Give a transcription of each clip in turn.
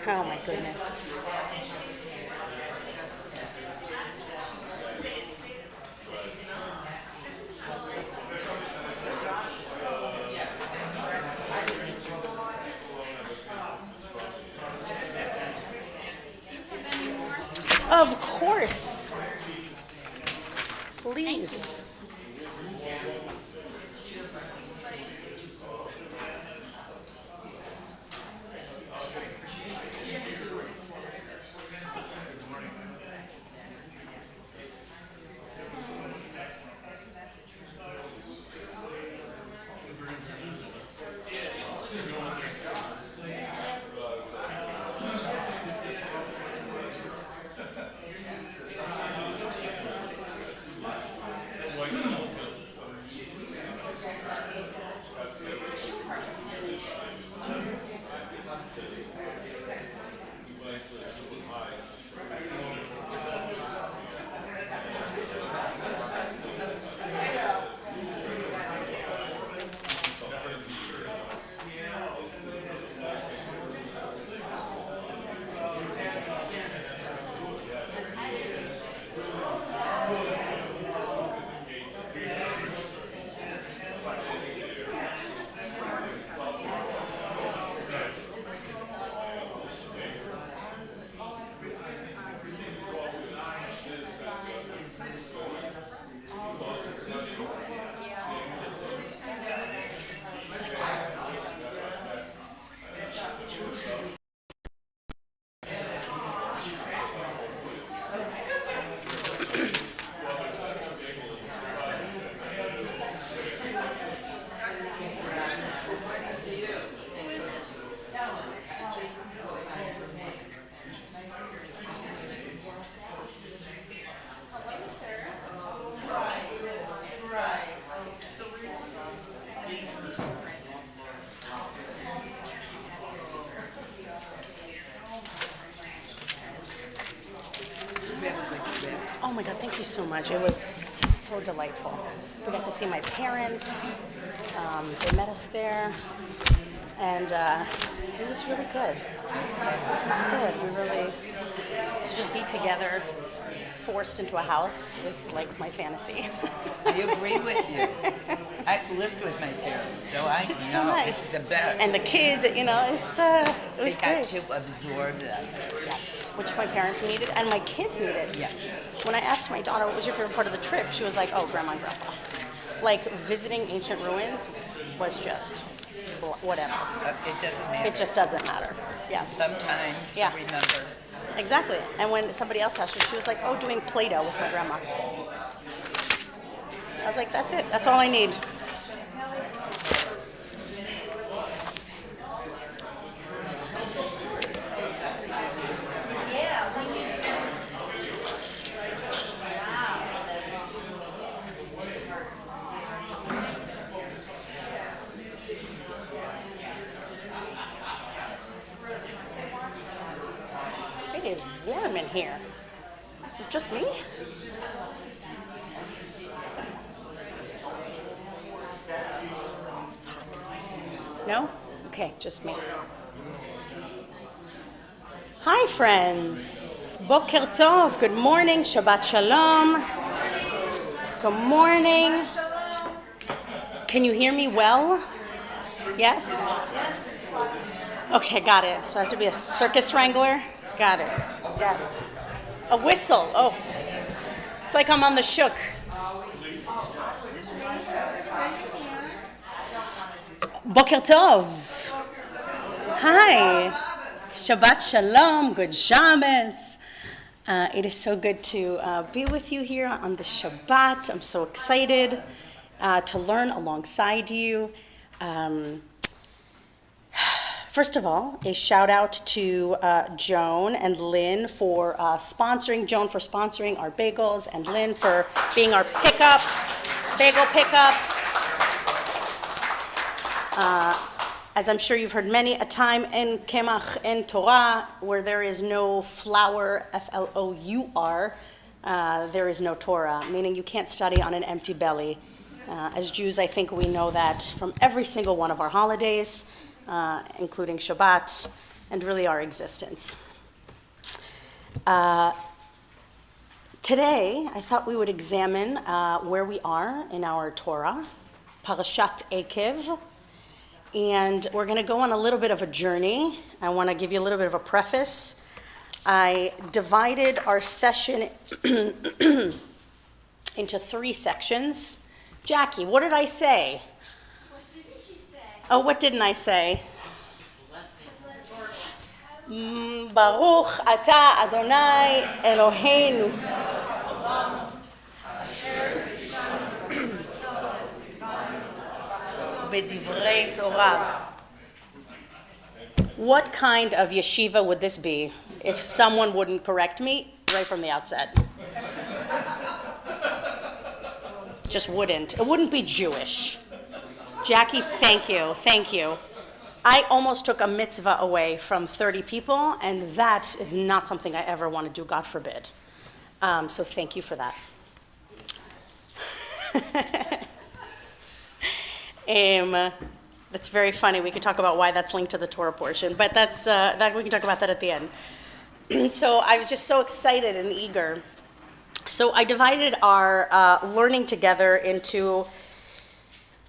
Oh my goodness. Of course. Please. Oh my God, thank you so much. It was so delightful. We got to see my parents. They met us there. And it was really good. It was good. We really, to just be together, forced into a house, was like my fantasy. I agree with you. I've lived with my parents, so I It's know so nice. it's the best. And the kids, it was They got great. to absorb that. Yes, which my parents needed and my kids needed. Yes. When I asked my daughter what was your favorite part of the trip, she was like, oh, Grandma and Grandpa. Like, visiting ancient ruins was just whatever. It doesn't matter. It just doesn't matter. Yeah, Sometimes Yeah. remember. exactly. And when somebody else asked her, she was like, oh, doing Play-Doh with my grandma. I was like, that's it. That's all I need. It is warm in here. Is it just me? No? Okay, just me. Hi, friends. Boker tov. Good morning. Shabbat shalom. Good morning. Can you hear me well? Yes? Okay, got it. So I have to be a circus wrangler? Got it. Got it. A whistle. Oh. It's like I'm on the shook. Boker tov. Hi. Shabbat shalom. Good Shabbos. It is so good to be with you here on the Shabbat. I'm so excited to learn alongside you. First of all, a shout out to Joan and Lynn for sponsoring, Joan for sponsoring our bagels, and Lynn for being our bagel pickup. As I'm sure you've heard many a time in Kemach, in Torah, where there is no flour, F-L-O-U-R, there is no Torah, meaning you can't study on an empty belly. As Jews, I think we know that from every single one of our holidays, including Shabbat. and really our existence. Today, I thought we would examine where we are in our Torah, Parashat Ekev, and we're going to go on a little bit of a journey. I want to give you a little bit of a preface. I divided our session into 3 sections. Jackie, what did I say? What didn't you say? Oh, what didn't I say? Baruch Ata Adonai Eloheinu. B'divrei Torah. What kind of yeshiva would this be if someone wouldn't correct me right from the outset? Just wouldn't. It wouldn't be Jewish. Jackie, thank you. Thank you. I almost took a mitzvah away from 30 people, and that is not something I ever want to do, God forbid. So thank you for that. That's very funny. We could talk about why that's linked to the Torah portion, but that's that we can talk about that at the end. So I was just so excited and eager. So I divided our learning together into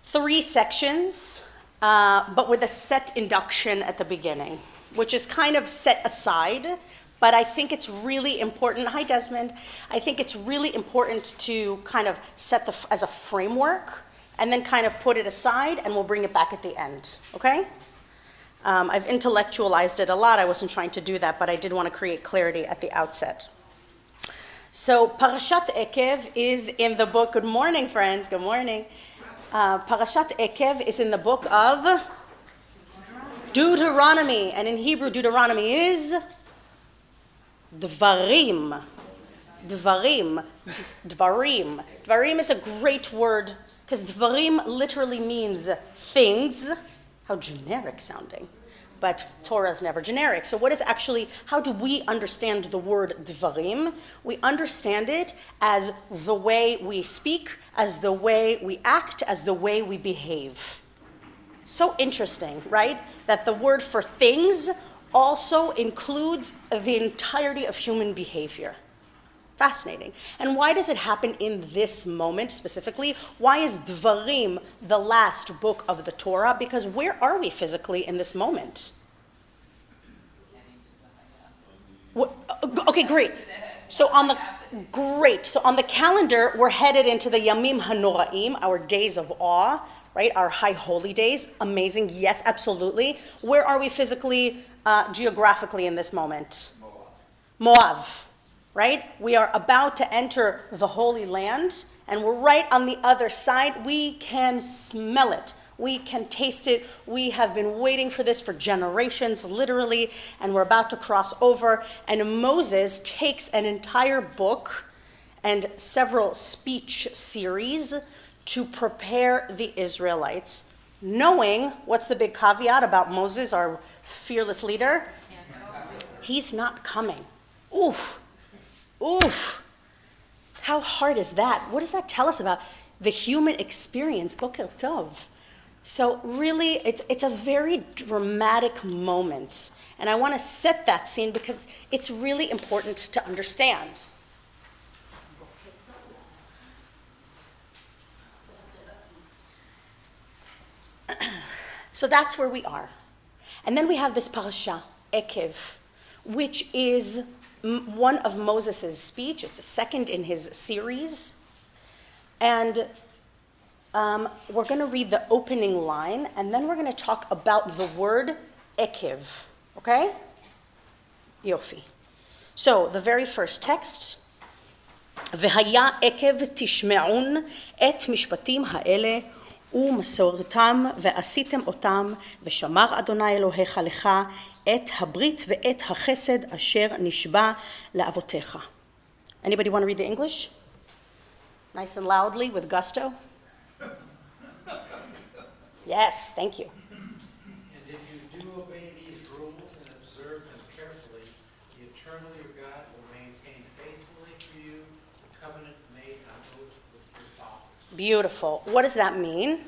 3 sections, but with a set induction at the beginning, which is kind of set aside, but I think it's really important. Hi, Desmond. I think it's really important to kind of set as a framework and then kind of put it aside, and we'll bring it back at the end, okay? I've intellectualized it a lot. I wasn't trying to do that, but I did want to create clarity at the outset. So Parashat Ekev is in the book, good morning, friends, good morning. Parashat Ekev is in the book of Deuteronomy, and in Hebrew, Deuteronomy is Dvarim. Dvarim. Dvarim. Dvarim is a great word, because Dvarim literally means things. How generic sounding. But Torah is never generic. So what is actually, how do we understand the word Dvarim? We understand it as the way we speak, as the way we act, as the way we behave. So interesting, right? That the word for things also includes the entirety of human behavior. Fascinating. And why does it happen in this moment specifically? Why is Dvarim the last book of the Torah? Because where are we physically in this moment? Okay, great. So on the calendar, we're headed into the Yamim Hanoraim, our days of awe, right? Our high holy days. Amazing. Yes, absolutely. Where are we physically, geographically in this moment? Moab. Right? We are about to enter the Holy Land, and we're right on the other side. We can smell it. We can taste it. We have been waiting for this for generations, literally, and we're about to cross over. And Moses takes an entire book and several speech series to prepare the Israelites, knowing, what's the big caveat about Moses, our fearless leader? He's not coming. Oof. Oof, how hard is that? What does that tell us about the human experience? Boker Tov. So really, it's a very dramatic moment. And I want to set that scene because it's really important to understand. So that's where we are. And then we have this parasha, Ekev, which is one of Moses' speech. It's a second in his series. And we're going to read the opening line, and then we're going to talk about the word Ekev. Okay? Yofi. So, the very first text, והיה עקב תשמעון את משפטים האלה ומסורתם ועשיתם אותם ושמר אדוני אלוהיך לך את הברית ואת החסד אשר נשבע לאבותיך. Anybody want to read the English? Nice and loudly with gusto. Yes, thank you. And if you do obey these rules and observe them carefully, the eternal your God will maintain faithfully for you the covenant made on oath with your fathers. Beautiful. What does that mean?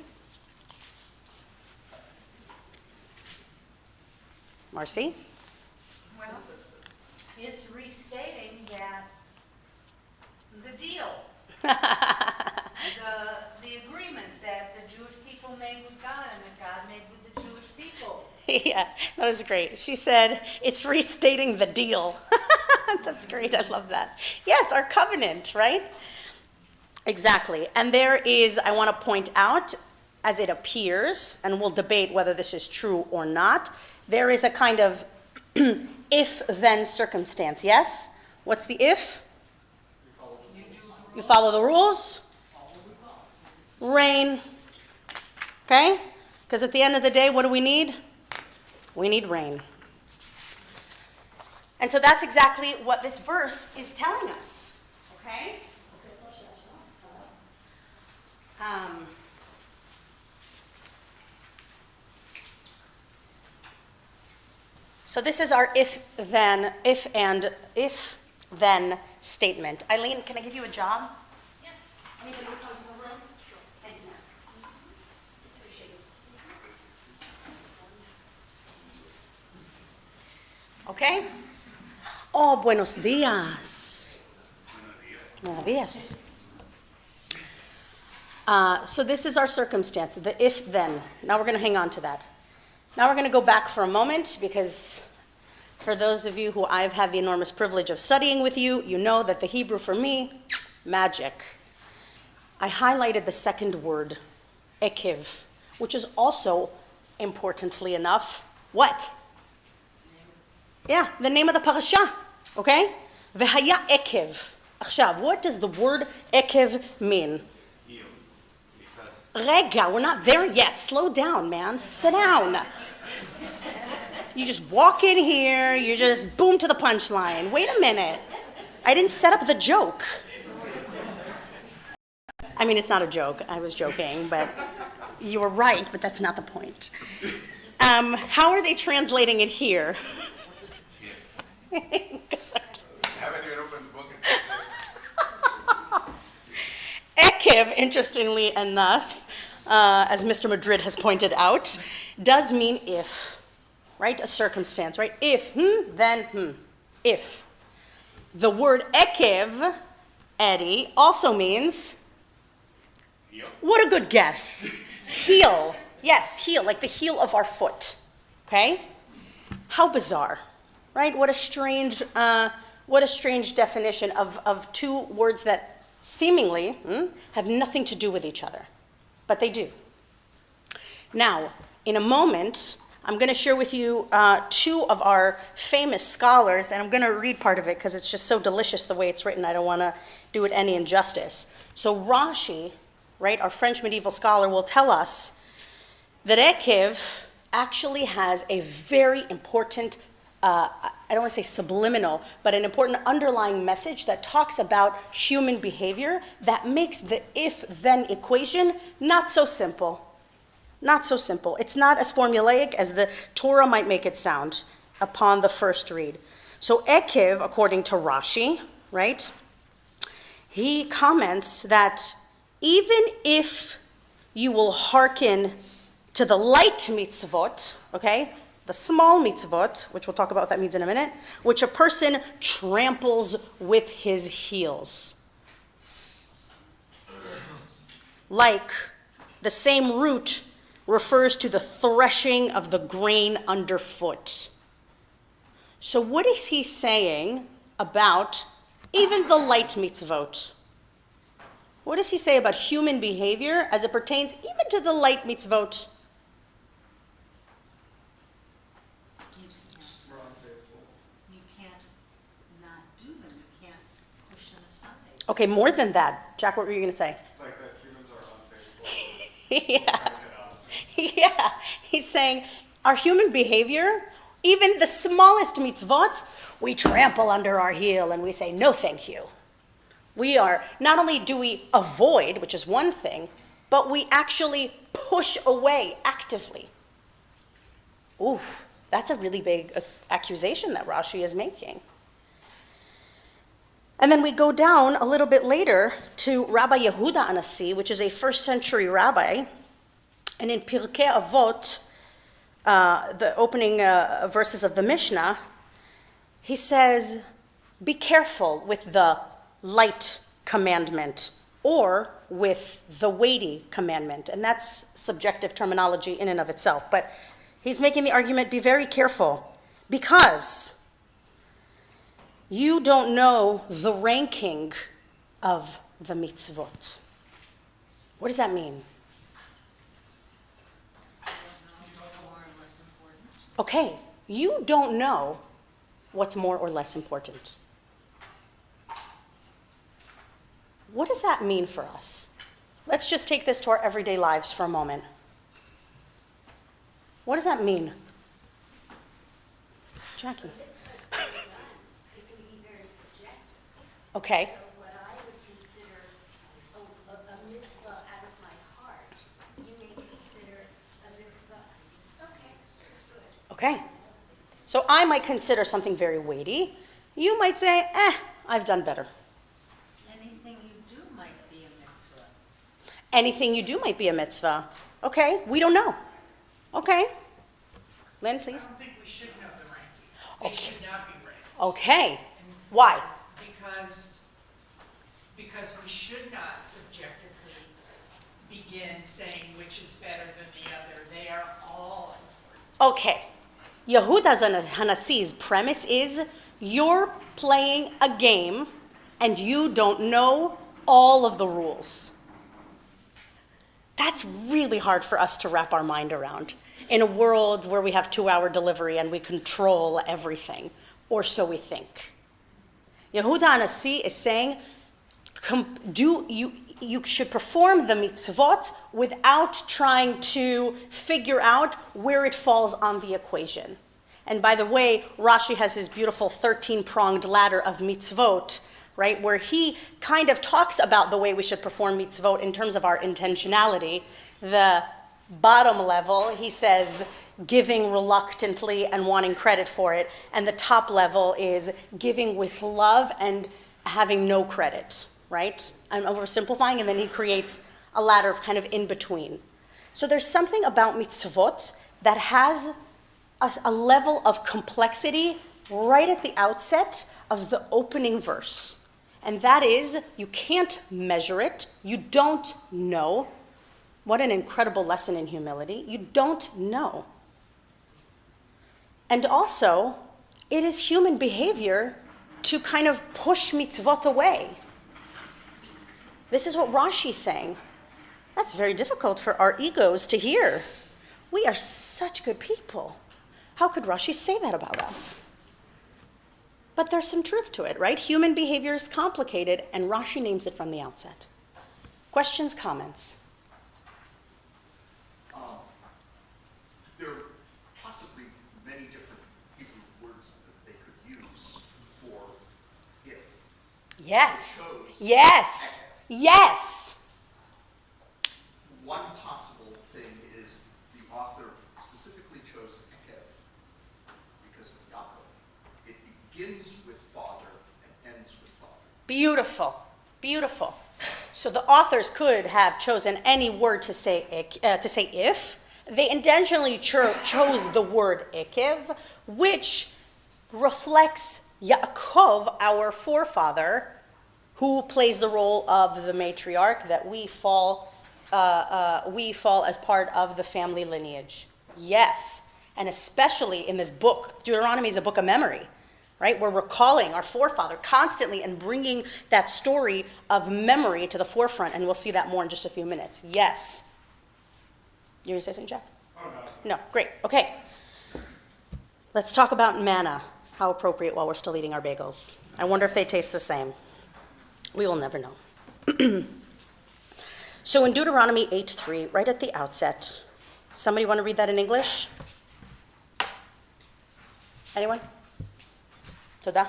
Marcy? It's restating that the deal, the agreement that the Jewish people made with God and that God made with the Jewish people. Yeah, that was great. She said, it's restating the deal. That's great. I love that. Yes, our covenant, right? Exactly. And there is, I want to point out, as it appears, and we'll debate whether this is true or not, there is a kind of if-then circumstance. Yes? What's the if? You follow the rules. Rain. Okay? Because at the end of the day, what do we need? We need rain. And so that's exactly what this verse is telling us. Okay? So this is our if then statement. Eileen, can I give you a job? Yes. Anybody who comes in the room? Sure. Thank you, ma'am. Appreciate it. Okay? Oh, buenos días. Buenos días. So this is our circumstance, the if-then. Now we're going to hang on to that. Now we're going to go back for a moment because for those of you who I've had the enormous privilege of studying with you, you know that the Hebrew for me, magic. I highlighted the second word, ekev, which is also, importantly enough, what? Yeah, the name of the parasha, okay? V'haya ekev. Achshav, what does the word ekev mean? Rega, we're not there yet. Slow down, man. Sit down. You just walk in here, you just boom to the punchline. Wait a minute. I didn't set up the joke. I mean, it's not a joke. I was joking, but you were right, but that's not the point. How are they translating it here? Haven't even opened the book. Ekev, interestingly enough, as Mr. Madrid has pointed out, does mean if, right? A circumstance, right? If, then, if. The word ekev, Eddie, also means, what a good guess, heel. Yes, heel, like the heel of our foot, okay? How bizarre, right? What a strange definition of two words that seemingly have nothing to do with each other, but they do. Now, in a moment, I'm going to share with you two of our famous scholars, and I'm going to read part of it because it's just so delicious the way it's written. I don't want to do it any injustice. So Rashi, right, our French medieval scholar, will tell us that ekev actually has a very important I don't want to say subliminal, but an important underlying message that talks about human behavior that makes the if-then equation not so simple. Not so simple. It's not as formulaic as the Torah might make it sound upon the first read. So ekev, according to Rashi, right, he comments that even if you will hearken to the light mitzvot, okay, the small mitzvot, which we'll talk about what that means in a minute, which a person tramples with his heels. Like the same root refers to the threshing of the grain underfoot. So what is he saying about even the light mitzvot? What does he say about human behavior as it pertains even to the light mitzvot? You can't not do them. You can't push them aside. Okay, more than that. Jack, what were you going to say? Like that humans are unfaithful. Yeah. Yeah. He's saying our human behavior, even the smallest mitzvot, we trample under our heel and we say, no, thank you. We are, not only do we avoid, which is one thing, but we actually push away actively. Ooh, that's a really big accusation that Rashi is making. And then we go down a little bit later to Rabbi Yehuda Anasi, which is a first century rabbi. And in Pirkei Avot, the opening verses of the Mishnah, He says, be careful with the light commandment or with the weighty commandment. And that's subjective terminology in and of itself. But he's making the argument, be very careful, because you don't know the ranking of the mitzvot. What does that mean? Okay, you don't know what's more or less important. What does that mean for us? Let's just take this to our everyday lives for a moment. What does that mean? Jackie. It can be very subjective. Okay. So what I would consider a mitzvah out of my heart, you may consider a mitzvah, okay, it's good. Okay. So I might consider something very weighty. You might say, I've done better. Anything you do might be a mitzvah. Anything you do might be a mitzvah. Okay, we don't know. Okay. Lynn, please. I don't think we should know the ranking. They Okay. should not be ranked. Okay. Why? Because we should not subjectively begin saying which is better than the other. They are all important. Okay. Yehuda Hanassi's premise is you're playing a game and you don't know all of the rules. That's really hard for us to wrap our mind around in a world where we have 2-hour delivery and we control everything, or so we think. Yehuda Hanassi is saying you should perform the mitzvot without trying to figure out where it falls on the equation. And by the way, Rashi has his beautiful 13-pronged ladder of mitzvot, right, where he kind of talks about the way we should perform mitzvot in terms of our intentionality. The bottom level, he says, giving reluctantly and wanting credit for it. And the top level is giving with love and having no credit, right? I'm oversimplifying, and then he creates a ladder of kind of in between. So there's something about mitzvot that has a level of complexity right at the outset of the opening verse. And that is, you can't measure it. You don't know. What an incredible lesson in humility. You don't know. And also, it is human behavior to kind of push mitzvot away. This is what Rashi's saying. That's very difficult for our egos to hear. We are such good people. How could Rashi say that about us? But there's some truth to it, right? Human behavior is complicated, and Rashi names it from the outset. Questions, comments? There are possibly many different Hebrew words that they could use for if. Yes. Chose. Yes. Yes. One possible thing is the author specifically chose Ekev because of Yaakov. It begins with father and ends with father. Beautiful. Beautiful. So the authors could have chosen any word to say if. They intentionally chose the word Ekev, which reflects Yaakov, our forefather, who plays the role of the matriarch, that we fall as part of the family lineage. Yes, and especially in this book, Deuteronomy is a book of memory, right? We're recalling our forefather constantly and bringing that story of memory to the forefront, and we'll see that more in just a few minutes. Yes. You going to say something, Jack? Oh, no. No, great, okay. Let's talk about manna. How appropriate while we're still eating our bagels. I wonder if they taste the same. We will never know. So in Deuteronomy 8:3, right at the outset, somebody want to read that in English? Anyone? Toda?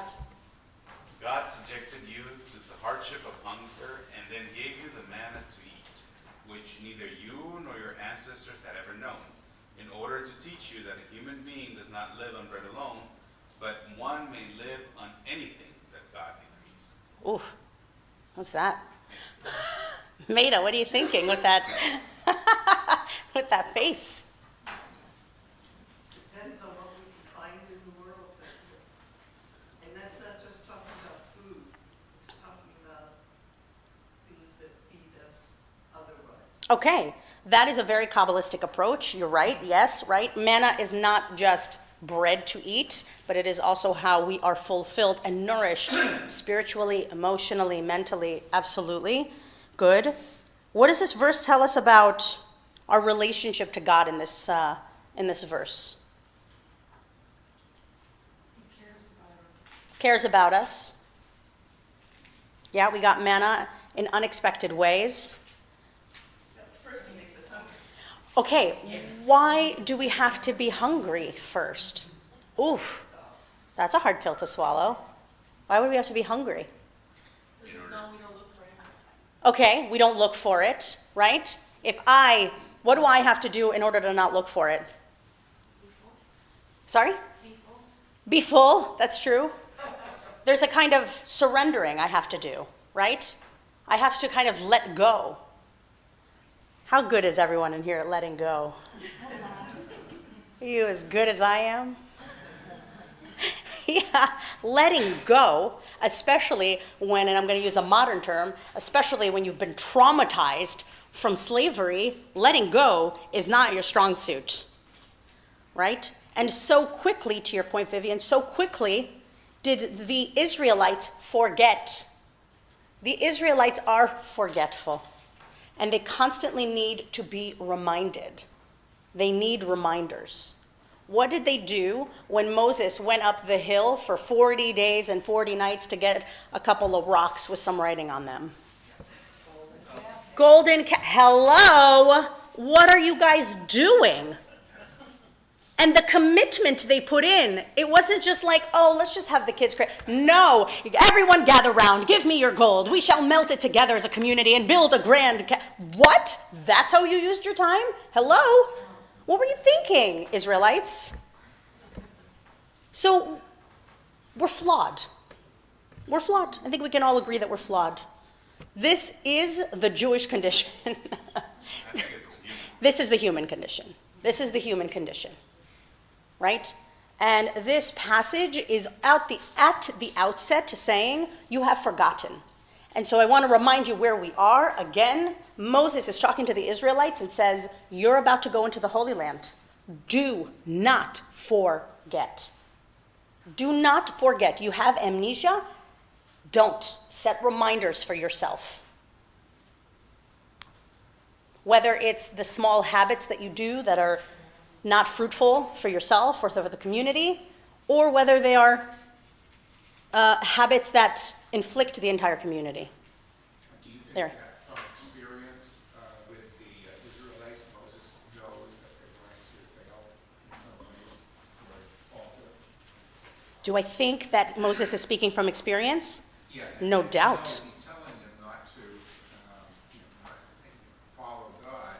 God subjected you to the hardship of hunger and then gave you the manna to eat, which neither you nor your ancestors had ever known, in order to teach you that a human being does not live on bread alone, but one may live on anything that God decrees. Oof, what's that? Maida, what are you thinking with that, with that face? Depends on what we can find in the world. Okay, that is a very Kabbalistic approach. You're right, yes, right? Manna is not just bread to eat, but it is also how we are fulfilled and nourished spiritually, emotionally, mentally. Absolutely. Good. What does this verse tell us about our relationship to God in this verse? Cares about us. Yeah, we got manna in unexpected ways. First he makes us hungry. Okay, why do we have to be hungry first? Oof, that's a hard pill to swallow. Why would we have to be hungry? Okay, we don't look for it, right? What do I have to do in order to not look for it? Sorry? Be full, that's true. There's a kind of surrendering I have to do, right? I have to kind of let go. How good is everyone in here at letting go? Are you as good as I am? Yeah, letting go, especially when, and I'm going to use a modern term, especially when you've been traumatized from slavery, letting go is not your strong suit, right? And so quickly, to your point, Vivian, so quickly did the Israelites forget. The Israelites are forgetful, and they constantly need to be reminded. They need reminders. What did they do when Moses went up the hill for 40 days and 40 nights to get a couple of rocks with some writing on them? Golden calf. Hello? What are you guys doing? And the commitment they put in, it wasn't just like, oh, let's just have the kids create. No, everyone gather round, give me your gold. We shall melt it together as a community and build a grand What? That's how you used your time? Hello? What were you thinking, Israelites? So, we're flawed. We're flawed. I think we can all agree that we're flawed. This is the Jewish condition. This is the human condition. This is the human condition. Right? And this passage is at the outset saying, you have forgotten. And so I want to remind you where we are. Again, Moses is talking to the Israelites and says, you're about to go into the Holy Land. Do not forget. Do not forget. You have amnesia? Don't. Set reminders for yourself. Whether it's the small habits that you do that are not fruitful for yourself or for the community, or whether they are habits that inflict the entire community. Do you think There. that from experience with the Israelites, Moses knows that they're going to fail in some ways, or falter? Do I think that Moses is speaking from experience? Yeah. No and doubt. He's telling them not to not follow God,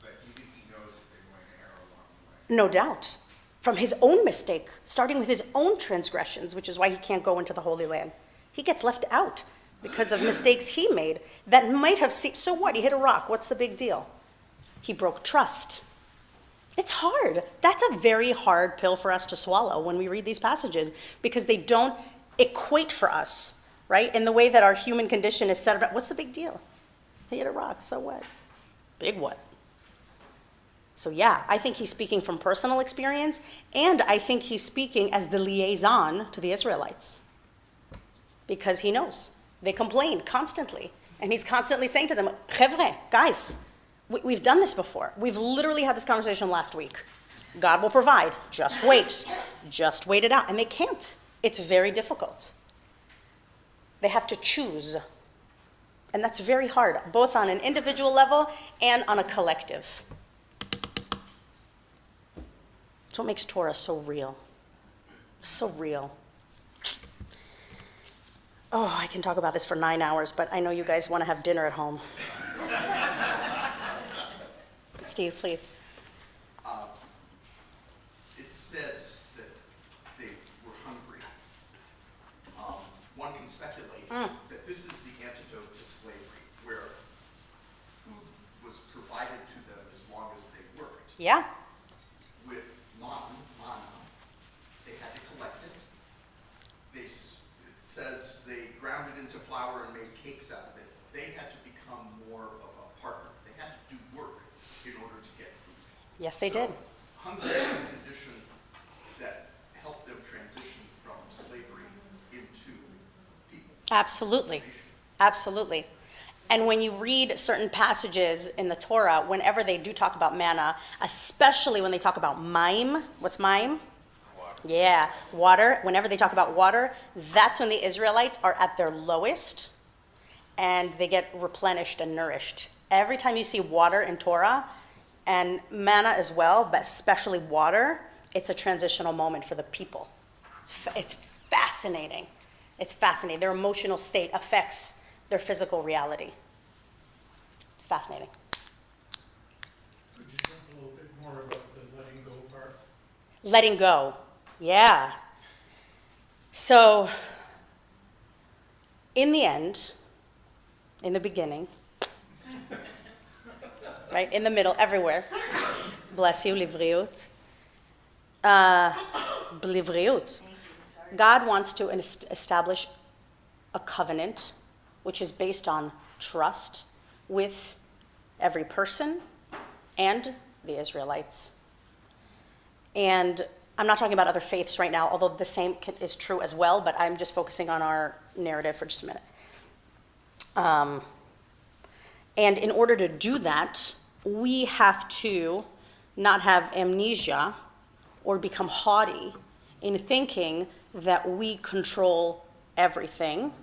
but you think he knows that they're going to err along the way? No doubt. From his own mistake, starting with his own transgressions, which is why he can't go into the Holy Land. He gets left out because of mistakes he made that might have seemed, so what? He hit a rock. What's the big deal? He broke trust. It's hard. That's a very hard pill for us to swallow when we read these passages because they don't equate for us, right? In the way that our human condition is set up. What's the big deal? He hit a rock, so what? Big what? So yeah, I think he's speaking from personal experience, and I think he's speaking as the liaison to the Israelites. Because he knows. They complain constantly. And he's constantly saying to them, Chevre, guys, we've done this before. We've literally had this conversation last week. God will provide. Just wait. Just wait it out. And they can't. It's very difficult. They have to choose. And that's very hard, both on an individual level and on a collective. That's what makes Torah so real. So real. Oh, I can talk about this for 9 hours, but I know you guys want to have dinner at home. Steve, please. It says that they were hungry. One can speculate that this is the antidote to slavery, where food was provided to them as long as they worked. Yeah. With manna, they had to collect it. It says they ground it into flour and made cakes out of it. They had to become more of a partner. They had to do Yes, they So, did. hunger is a condition that helped them transition from slavery into people. Absolutely. Absolutely. And when you read certain passages in the Torah, whenever they do talk about manna, especially when they talk about mayim, what's mayim? Water. Yeah, water. Whenever they talk about water, that's when the Israelites are at their lowest and they get replenished and nourished. Every time you see water in Torah, and manna as well, but especially water, it's a transitional moment for the people. It's fascinating. It's fascinating. Their emotional state affects their physical reality. Fascinating. Could you talk a little bit more about the letting go part? Letting go. Yeah. So, in the end, in the beginning, right, in the middle, everywhere, bless you, livriut. Livriut. God wants to establish a covenant which is based on trust with every person and the Israelites. And I'm not talking about other faiths right now, although the same is true as well, but I'm just focusing on our narrative for just a minute. And in order to do that, we have to not have amnesia or become haughty in thinking that we control everything.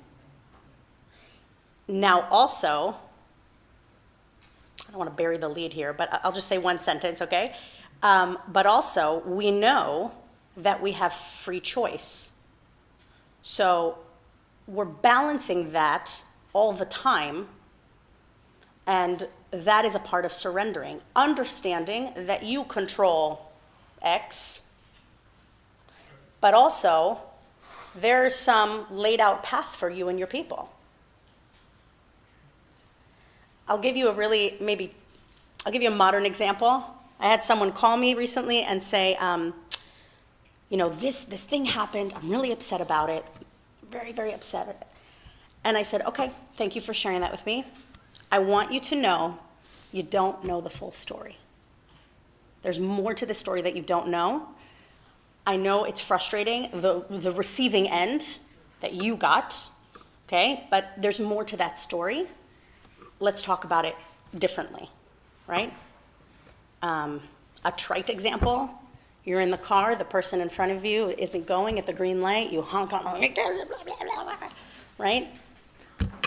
Now also, I don't want to bury the lead here, but I'll just say one sentence, okay? But also, we know that we have free choice. So we're balancing that all the time, and that is a part of surrendering. Understanding that you control X, but also there's some laid out path for you and your people. I'll give you a modern example. I had someone call me recently and say, this thing happened. I'm really upset about it. Very, very upset. And I said, okay, thank you for sharing that with me. I want you to know you don't know the full story. There's more to the story that you don't know. I know it's frustrating, the receiving end that you got, okay? But there's more to that story. Let's talk about it differently, right? A trite example, you're in the car, the person in front of you isn't going at the green light, you honk on, right?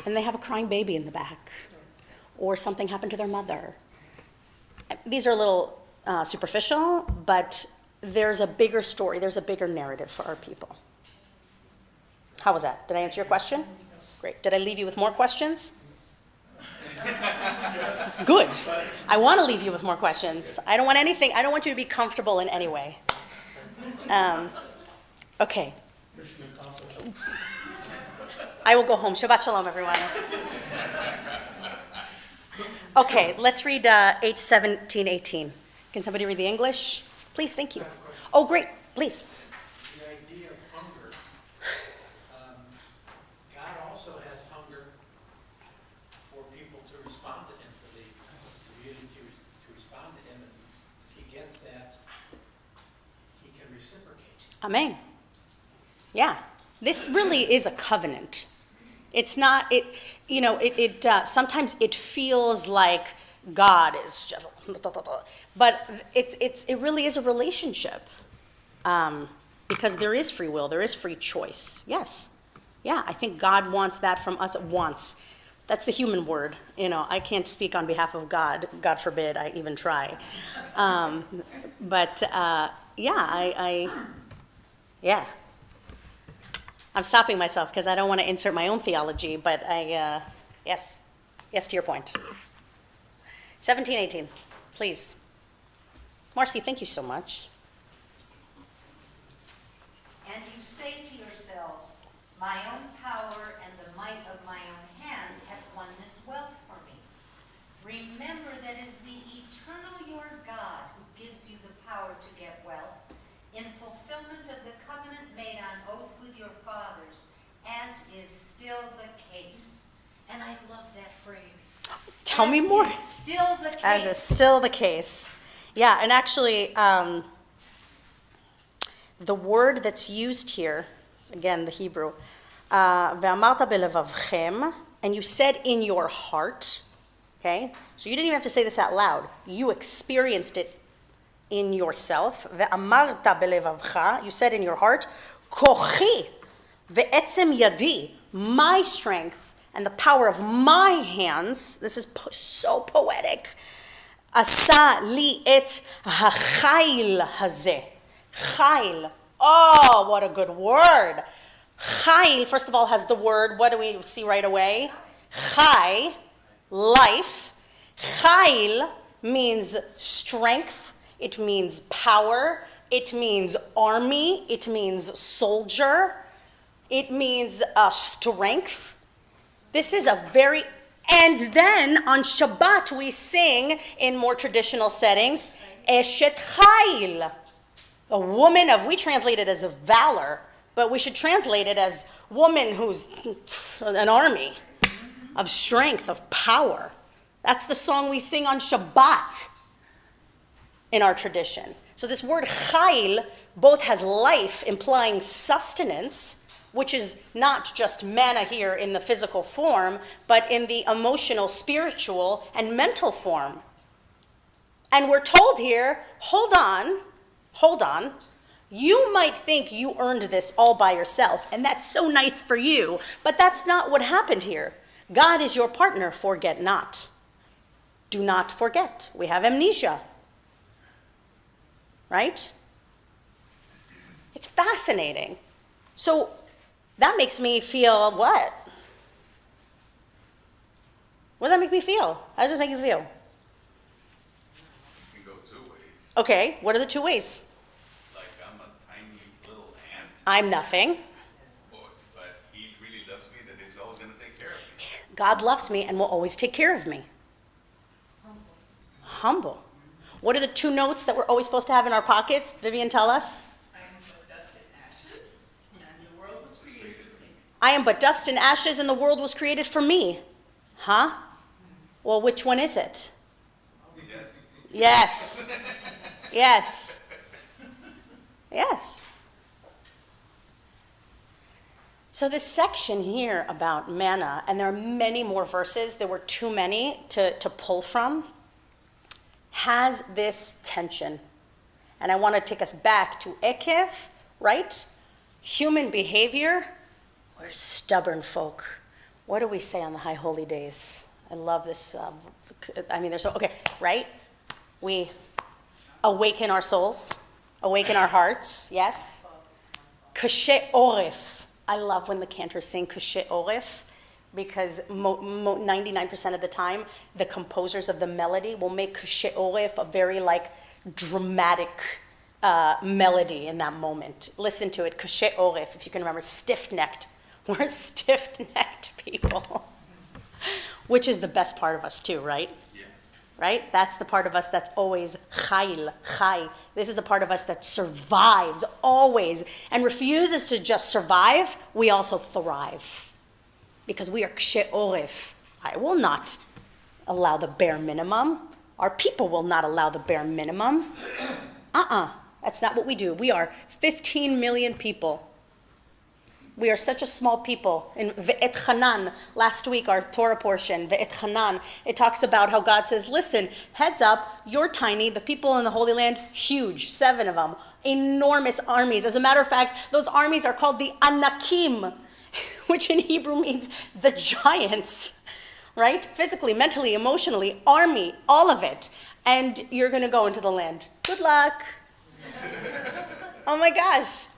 And they have a crying baby in the back, or something happened to their mother. These are a little superficial, but there's a bigger story, there's a bigger narrative for our people. How was that? Did I answer your question? Great. Did I leave you with more questions? Good. I want to leave you with more questions. I don't want you to be comfortable in any way. Okay. I will go home. Shabbat shalom, everyone. Okay, let's read 8:17-18. Can somebody read the English? Please, thank you. Oh, great, please. The idea of hunger. God also has hunger for people to respond to him, for the community to respond to him, and if he gets that, he can reciprocate. Amen. Yeah, this really is a covenant. It's not, sometimes it feels like God is, but it really is a relationship, because there is free will, there is free choice. Yes, yeah, I think God wants that from us at once. That's the human word, I can't speak on behalf of God, God forbid I even try. Yeah. I'm stopping myself because I don't want to insert my own theology, but yes to your point. 17:18, please. Marcy, thank you so much. And you say to yourselves, my own power and the might of my own hand have won this wealth for me. Remember that it is the eternal your God who gives you the power to get wealth, in fulfillment of the covenant made on oath with your fathers, as is still the case. And I love that phrase. Tell me more. As is still the case. As is still the case. Yeah, and actually, the word that's used here, again, the Hebrew, ve'amarta belevavchem, and you said in your heart, okay? So you didn't even have to say this out loud. You experienced it in yourself. Ve'amarta belevavcha, you said in your heart, kochi ve'etzem yadi, my strength and the power of my hands, this is so poetic, asa li et hachayil hazeh. Chayil. Oh, what a good word. Chayil, first of all, has the word, what do we see right away? Chay, life. Chayil means strength. It means power. It means army. It means soldier. It means strength. This is a very, and then on Shabbat we sing in more traditional settings, Eshet Chayil. A woman of, we translate it as a valor, but we should translate it as woman who's an army of strength, of power. That's the song we sing on Shabbat in our tradition. So this word chayil both has life, implying sustenance, which is not just manna here in the physical form, but in the emotional, spiritual, and mental form. And we're told here, hold on, you might think you earned this all by yourself, and that's so nice for you, but that's not what happened here. God is your partner, forget not. Do not forget. We have amnesia, right? It's fascinating. So that makes me feel what? What does that make me feel? How does this make you feel? It can go two ways. Okay, what are the two ways? Like I'm a tiny little ant, I'm nothing. but he really loves me, that he's always going to take care of me. God loves me and will always take care of me. Humble. What are the two notes that we're always supposed to have in our pockets? Vivian, tell us. I am but dust and ashes, and the world was created for me. I am but dust and ashes and the world was created for me. Huh? Well, which one is it? Yes. Yes. Yes. So this section here about manna, and there are many more verses, there were too many to pull from, has this tension. And I want to take us back to Ekev, right? Human behavior. We're stubborn folk. What do we say on the high holy days? I love this. They're so, okay, right? We awaken our souls, awaken our hearts, yes? Kashe oref. I love when the cantors sing Kashe oref, because 99% of the time, the composers of the melody will make Kashe oref a very dramatic melody in that moment. Listen to it, Kashe oref, if you can remember, stiff-necked. We're stiff-necked people, which is the best part of us too, right? Yes. Right? That's the part of us that's always chayil, chay. This is the part of us that survives always and refuses to just survive. We also thrive because we are kshe oref. I will not allow the bare minimum. Our people will not allow the bare minimum. That's not what we do. We are 15 million people. We are such a small people. In Ve'et Hanan, last week, our Torah portion, Ve'et Hanan, it talks about how God says, listen, heads up, you're tiny, the people in the Holy Land, huge, 7 of them, enormous armies. As a matter of fact, those armies are called the Anakim, which in Hebrew means the giants, right? Physically, mentally, emotionally, army, all of it. And you're going to go into the land. Good luck. Oh my gosh.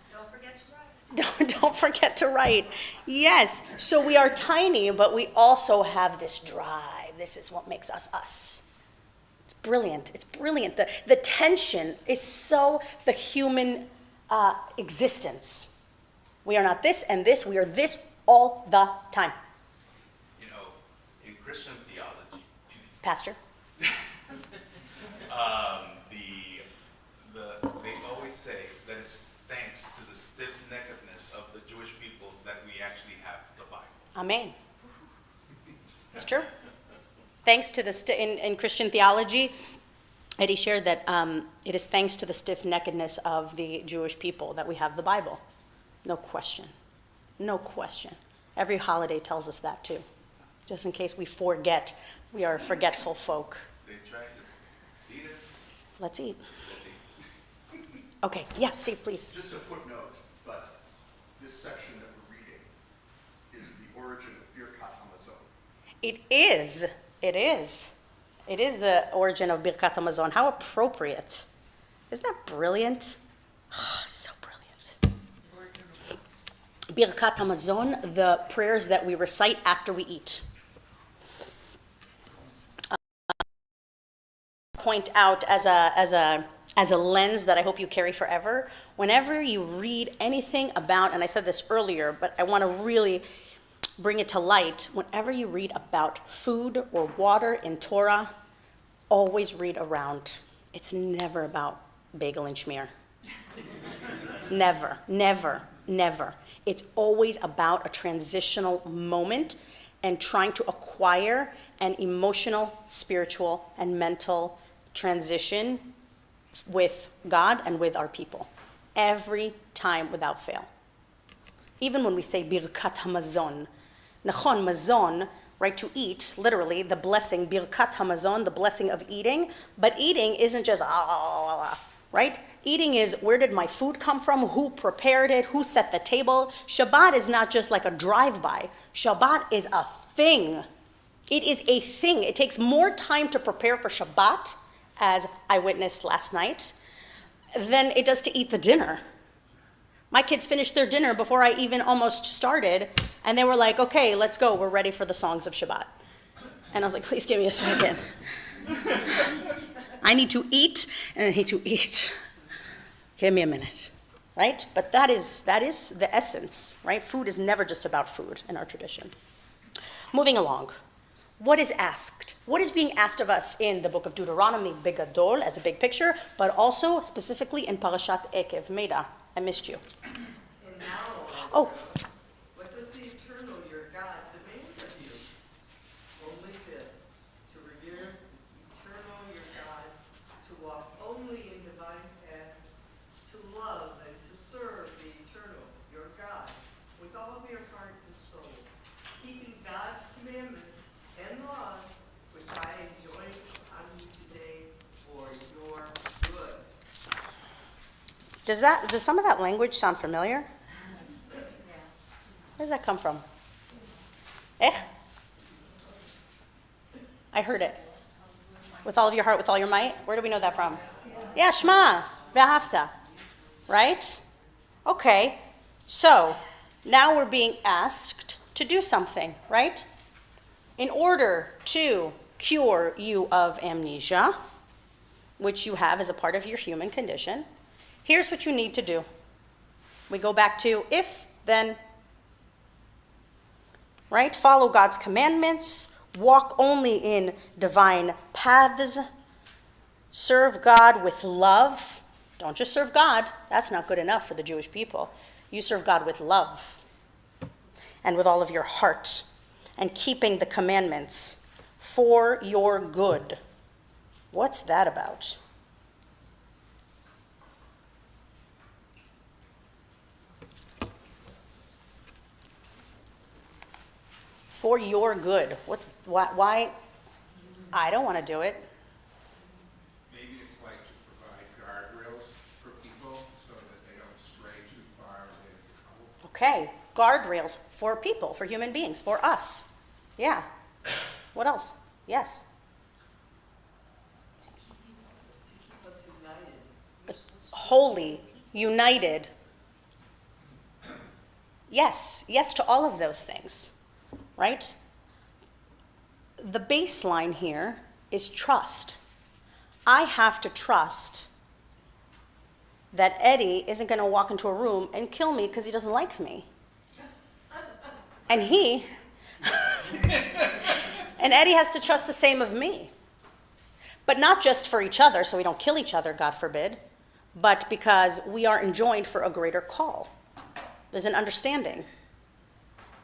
Don't forget to write. Yes. So we are tiny, but we also have this drive. This is what makes us us. It's brilliant. It's brilliant. The tension is so the human existence. We are not this and this. We are this all the time. You know, in Christian theology, Pastor? they always say that it's thanks to the stiff-neckedness of the Jewish people that we actually have the Bible. Amen. It's true. Thanks to in Christian theology, Eddie shared that it is thanks to the stiff-neckedness of the Jewish people that we have the Bible. No question. No question. Every holiday tells us that too. Just in case we forget, we are forgetful folk. They tried to eat it. Let's eat. Let's eat. Okay, yeah, Steve, please. Just a footnote, but this section that we're reading is the origin of Birkat Hamazon. It is. It is. It is the origin of Birkat Hamazon. How appropriate. Isn't that brilliant? Oh, so brilliant. Birkat Hamazon, the prayers that we recite after we eat. Point out as a lens that I hope you carry forever. Whenever you read anything about, and I said this earlier, but I want to really bring it to light. Whenever you read about food or water in Torah, always read around. It's never about bagel and schmear. Never, never, never. It's always about a transitional moment and trying to acquire an emotional, spiritual, and mental transition with God and with our people. Every time without fail. Even when we say Birkat Hamazon, Nachon, mazon, right, to eat, literally, the blessing, Birkat Hamazon, the blessing of eating, but eating isn't just right? Eating is, where did my food come from? Who prepared it? Who set the table? Shabbat is not just like a drive-by. Shabbat is a thing. It is a thing. It takes more time to prepare for Shabbat, as I witnessed last night, than it does to eat the dinner. My kids finished their dinner before I even almost started, and they were like, okay, let's go. We're ready for the songs of Shabbat. And I was like, please give me a second. I need to eat, and I need to eat. Give me a minute, right? But that is the essence, right? Food is never just about food in our tradition. Moving along. What is asked? What is being asked of us in the book of Deuteronomy, Begadol, as a big picture, but also specifically in Parashat Ekev. Meida, I missed you. And now, Oh, what does the eternal, your God, demand of you? Only this, to revere eternal, your God, to walk only in divine paths, to love and to serve the eternal, your God, with all of your heart and soul, keeping God's commandments and laws, which I enjoin on you today for your good. does some of that language sound familiar? Where does that come from? I heard it. With all of your heart, with all your might. Where do we know that from? Yeah, Shema, V'ahavta. Right? Okay. So, now we're being asked to do something, right? In order to cure you of amnesia, which you have as a part of your human condition, here's what you need to do. We go back to if, then, right? Follow God's commandments, walk only in divine paths, serve God with love. Don't just serve God. That's not good enough for the Jewish people. You serve God with love and with all of your heart, and keeping the commandments for your good. What's that about? For your good. Why? I don't want to do it. Maybe it's like to provide guardrails for people so that they don't stray too far and get into trouble. Okay, guardrails for people, for human beings, for us. Yeah. What else? Yes. To keep us united. Holy, united. Yes, yes to all of those things, right? The baseline here is trust. I have to trust that Eddie isn't going to walk into a room and kill me because he doesn't like me. And and Eddie has to trust the same of me. But not just for each other, so we don't kill each other, God forbid, but because we are enjoined for a greater call. There's an understanding.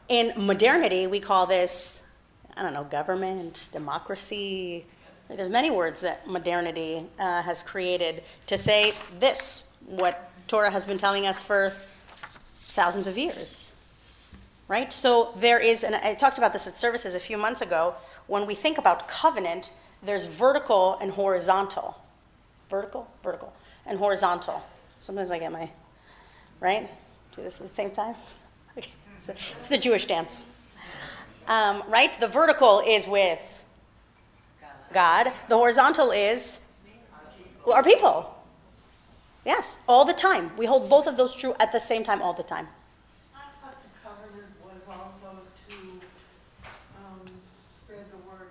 In modernity, we call this, I don't know, government, democracy, There's many words that modernity has created to say this, what Torah has been telling us for thousands of years, right? So there is, and I talked about this at services a few months ago, when we think about covenant, there's vertical and horizontal. Vertical, and horizontal. Sometimes I get my, right? Do this at the same time? Okay. It's the Jewish dance. Right? The vertical is with God. The horizontal is our people. Yes, all the time. We hold both of those true at the same time all the time. I thought the covenant was also to spread the word.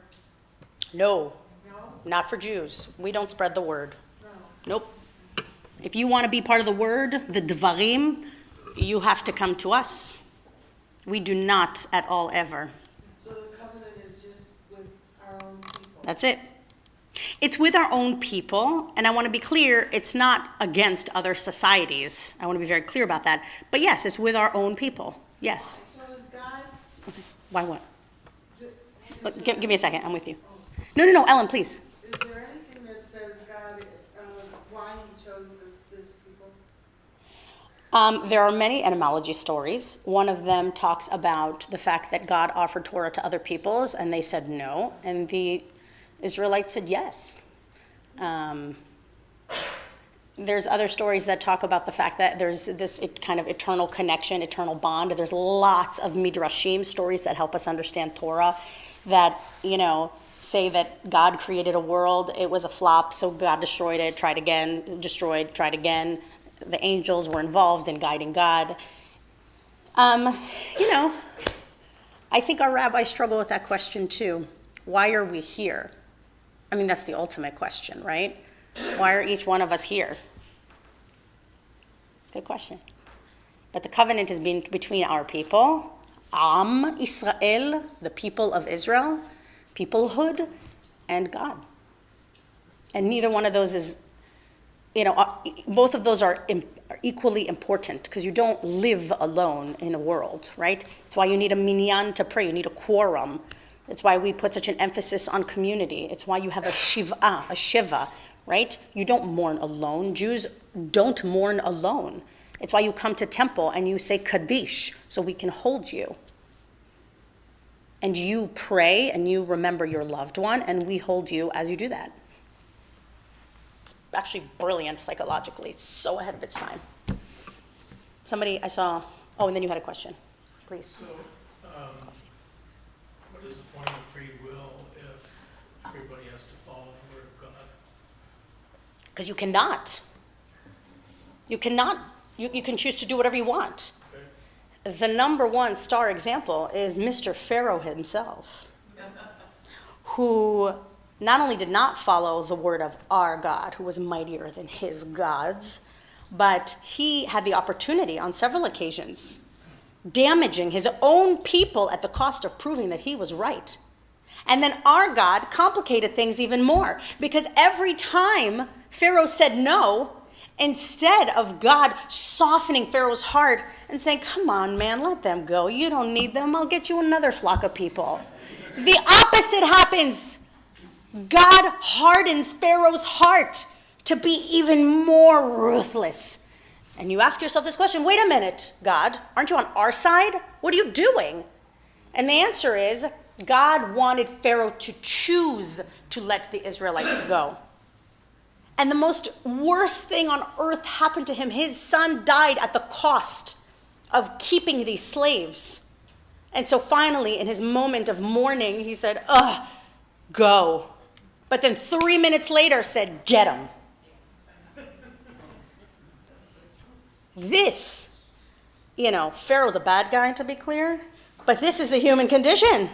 No, No? not for Jews. We don't spread the word. No. Nope. If you want to be part of the word, the dvarim, you have to come to us. We do not at all ever. So the covenant is just with our own people. That's it. It's with our own people, and I want to be clear, it's not against other societies. I want to be very clear about that. But yes, it's with our own people. Yes. So is God, Why what? is Give me a second. I'm with you. No, Ellen, please. there anything that says God, why he chose this people? There are many etymology stories. One of them talks about the fact that God offered Torah to other peoples, and they said no, and the Israelites said yes. There's other stories that talk about the fact that there's this kind of eternal connection, eternal bond. There's lots of midrashim, stories that help us understand Torah, that, say that God created a world, it was a flop, so God destroyed it, tried again, destroyed, tried again. The angels were involved in guiding God. I think our rabbis struggle with that question too. Why are we here? I mean, that's the ultimate question, right? Why are each one of us here? Good question. But the covenant is between our people, Am Israel, the people of Israel, peoplehood, and God. And neither one of those is, both of those are equally important, because you don't live alone in a world, right? That's why you need a minyan to pray. You need a quorum. It's why we put such an emphasis on community. It's why you have a shiva, right? You don't mourn alone. Jews don't mourn alone. It's why you come to temple and you say Kaddish, so we can hold you. And you pray and you remember your loved one, and we hold you as you do that. It's actually brilliant psychologically. It's so ahead of its time. Somebody I saw, and then you had a question. Please. So, what is the point of free will if everybody has to follow the word of God? Because you cannot. You cannot. You can choose to do whatever you want. Okay. The number one star example is Mr. Pharaoh himself, who not only did not follow the word of our God, who was mightier than his gods, but he had the opportunity on several occasions, damaging his own people at the cost of proving that he was right. And then our God complicated things even more, because every time Pharaoh said no, instead of God softening Pharaoh's heart and saying, come on, man, let them go. You don't need them. I'll get you another flock of people. The opposite happens. God hardens Pharaoh's heart to be even more ruthless. And you ask yourself this question, wait a minute, God, aren't you on our side? What are you doing? And the answer is, God wanted Pharaoh to choose to let the Israelites go. And the most worst thing on earth happened to him. His son died at the cost of keeping these slaves. And so finally, in his moment of mourning, he said, go. But then 3 minutes later said, get him. This, Pharaoh's a bad guy, to be clear, but this is the human condition.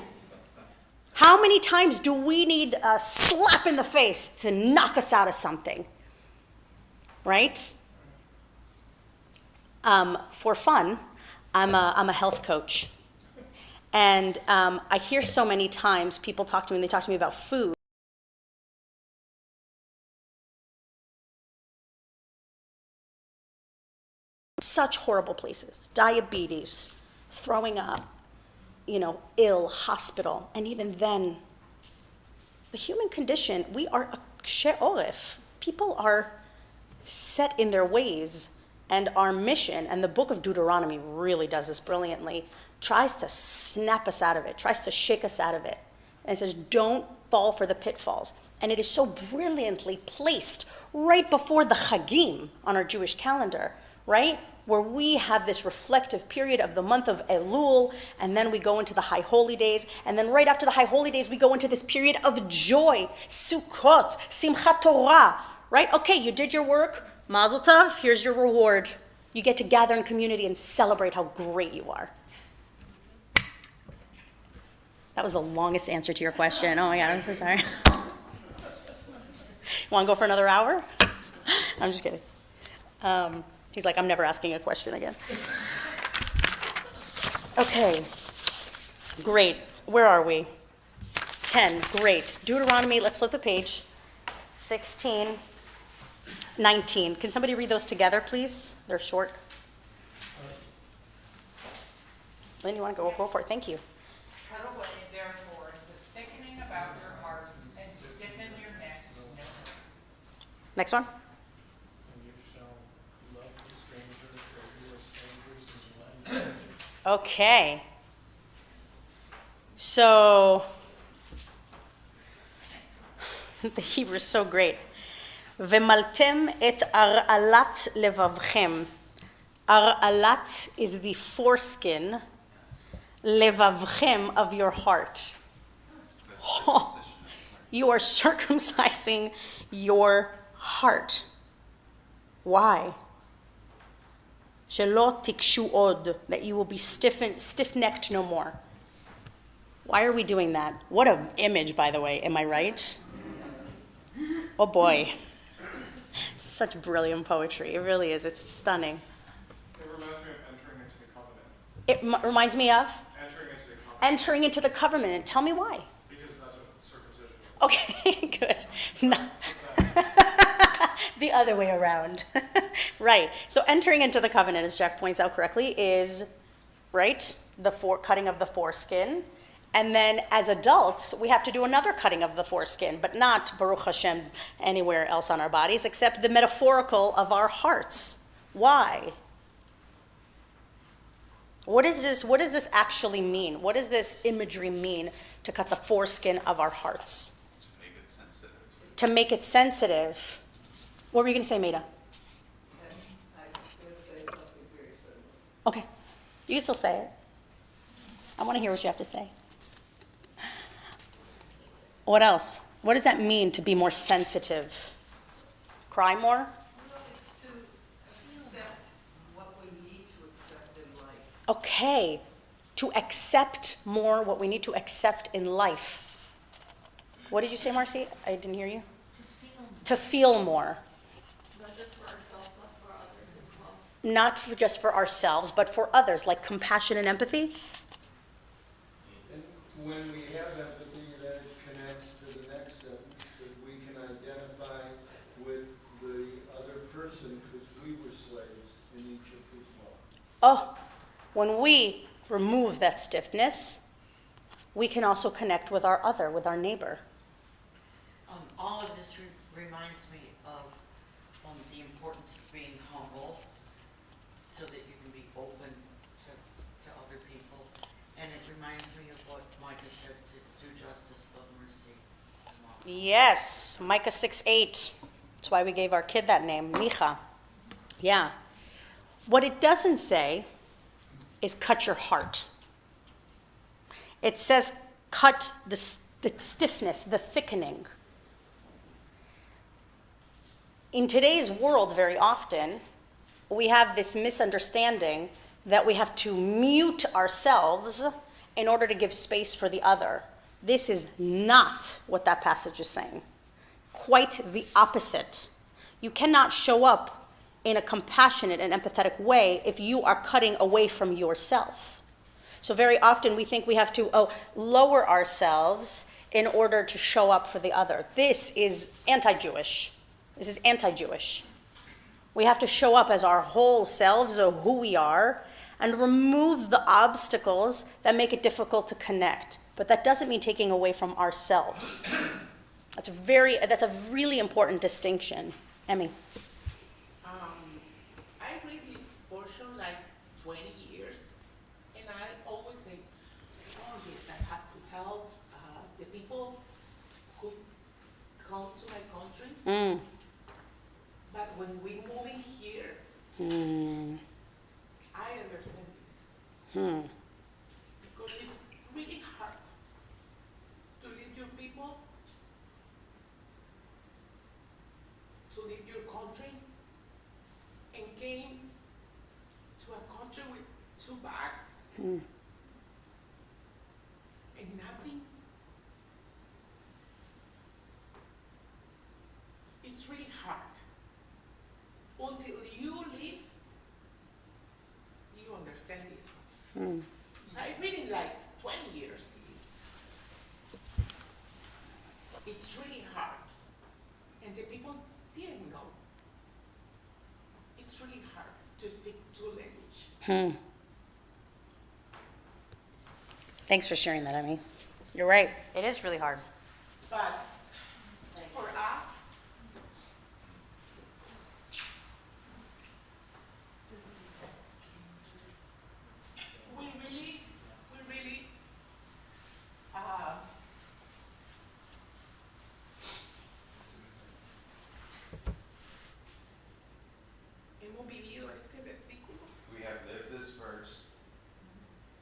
How many times do we need a slap in the face to knock us out of something? Right? For fun, I'm a health coach. And I hear so many times people talk to me, and they talk to me about food. Such horrible places. Diabetes, throwing up, ill, hospital. And even then, The human condition, we are a she'oref. People are set in their ways, and our mission, and the book of Deuteronomy really does this brilliantly, tries to snap us out of it, tries to shake us out of it. And it says, don't fall for the pitfalls. And it is so brilliantly placed right before the Chagim on our Jewish calendar, right? Where we have this reflective period of the month of Elul, and then we go into the High Holy Days, and then right after the High Holy Days, we go into this period of joy, Sukkot, Simchat Torah, right? Okay, you did your work, Mazel Tov, here's your reward. You get to gather in community and celebrate how great you are. That was the longest answer to your question. Oh my God, I'm so sorry. Want to go for another hour? I'm just kidding. He's like, I'm never asking a question again. Okay, great. Where are we? 10, great. Deuteronomy, let's flip the page. 16, 19. Can somebody read those together, please? They're short. Lynn, you want to go for it? Thank you. Cut away, therefore, the thickening about your hearts, and stiffen your necks. Next one. And you shall love the stranger, for you are strangers in the land. Okay. So, the Hebrew is so great. V'maltem et ar'alat levavchem. Ar'alat is the foreskin, levavchem of your heart. Oh, you are circumcising your heart. Why? Shelo tikshu od, that you will be stiff-necked no more. Why are we doing that? What an image, by the way. Am I right? Oh boy. Such brilliant poetry. It really is. It's stunning. It reminds me of entering into the covenant. It reminds me of Entering into the covenant. entering into the covenant. Tell me why. Because that's what circumcision is. Okay, good. No. The other way around. Right. So entering into the covenant, as Jack points out correctly, is, right, the cutting of the foreskin. And then as adults, we have to do another cutting of the foreskin, but not, Baruch Hashem, anywhere else on our bodies, except the metaphorical of our hearts. Why? What does this actually mean? What does this imagery mean to cut the foreskin of our hearts? To make it sensitive. To make it sensitive. What were you going to say, Maida? I was going to say something very similar. Okay. You can still say it. I want to hear what you have to say. What else? What does that mean to be more sensitive? Cry more? Well, it's to accept what we need to accept in life. Okay. To accept more what we need to accept in life. What did you say, Marcy? I didn't hear you. To feel more. Not just for ourselves, but for others as well. Not just for ourselves, but for others, like compassion and empathy. And when we have empathy, that connects to the next sentence, that we can identify with the other person because we were slaves in Egypt as well. Oh, when we remove that stiffness, we can also connect with our other, with our neighbor. All of this reminds me of the importance of being humble so that you can be open to other people. And it reminds me of what Micah said, to do justice, love mercy, and love. Yes, Micah 6:8. That's why we gave our kid that name, Micha. Yeah. What it doesn't say is cut your heart. It says cut the stiffness, the thickening. In today's world, very often, we have this misunderstanding that we have to mute ourselves in order to give space for the other. This is not what that passage is saying. Quite the opposite. You cannot show up in a compassionate and empathetic way if you are cutting away from yourself. So very often we think we have to lower ourselves in order to show up for the other. This is anti-Jewish. This is anti-Jewish. We have to show up as our whole selves, or who we are, and remove the obstacles that make it difficult to connect. But that doesn't mean taking away from ourselves. That's a really important distinction. Emmy. I read this portion like 20 years, and I always say, oh yes, I have to help the people who come to my country. But when we move in here, I understand this. Because it's really hard to leave your people, to leave your country, and came to a country with 2 bags and nothing. It's really hard. Until you leave, you understand this one. So I've been in like 20 years. It's really hard. And the people didn't know. It's really hard to speak 2 languages. Thanks for sharing that, Emmy. You're right. It is really hard. But for us, we really hemos vivido este versículo We have lived this verse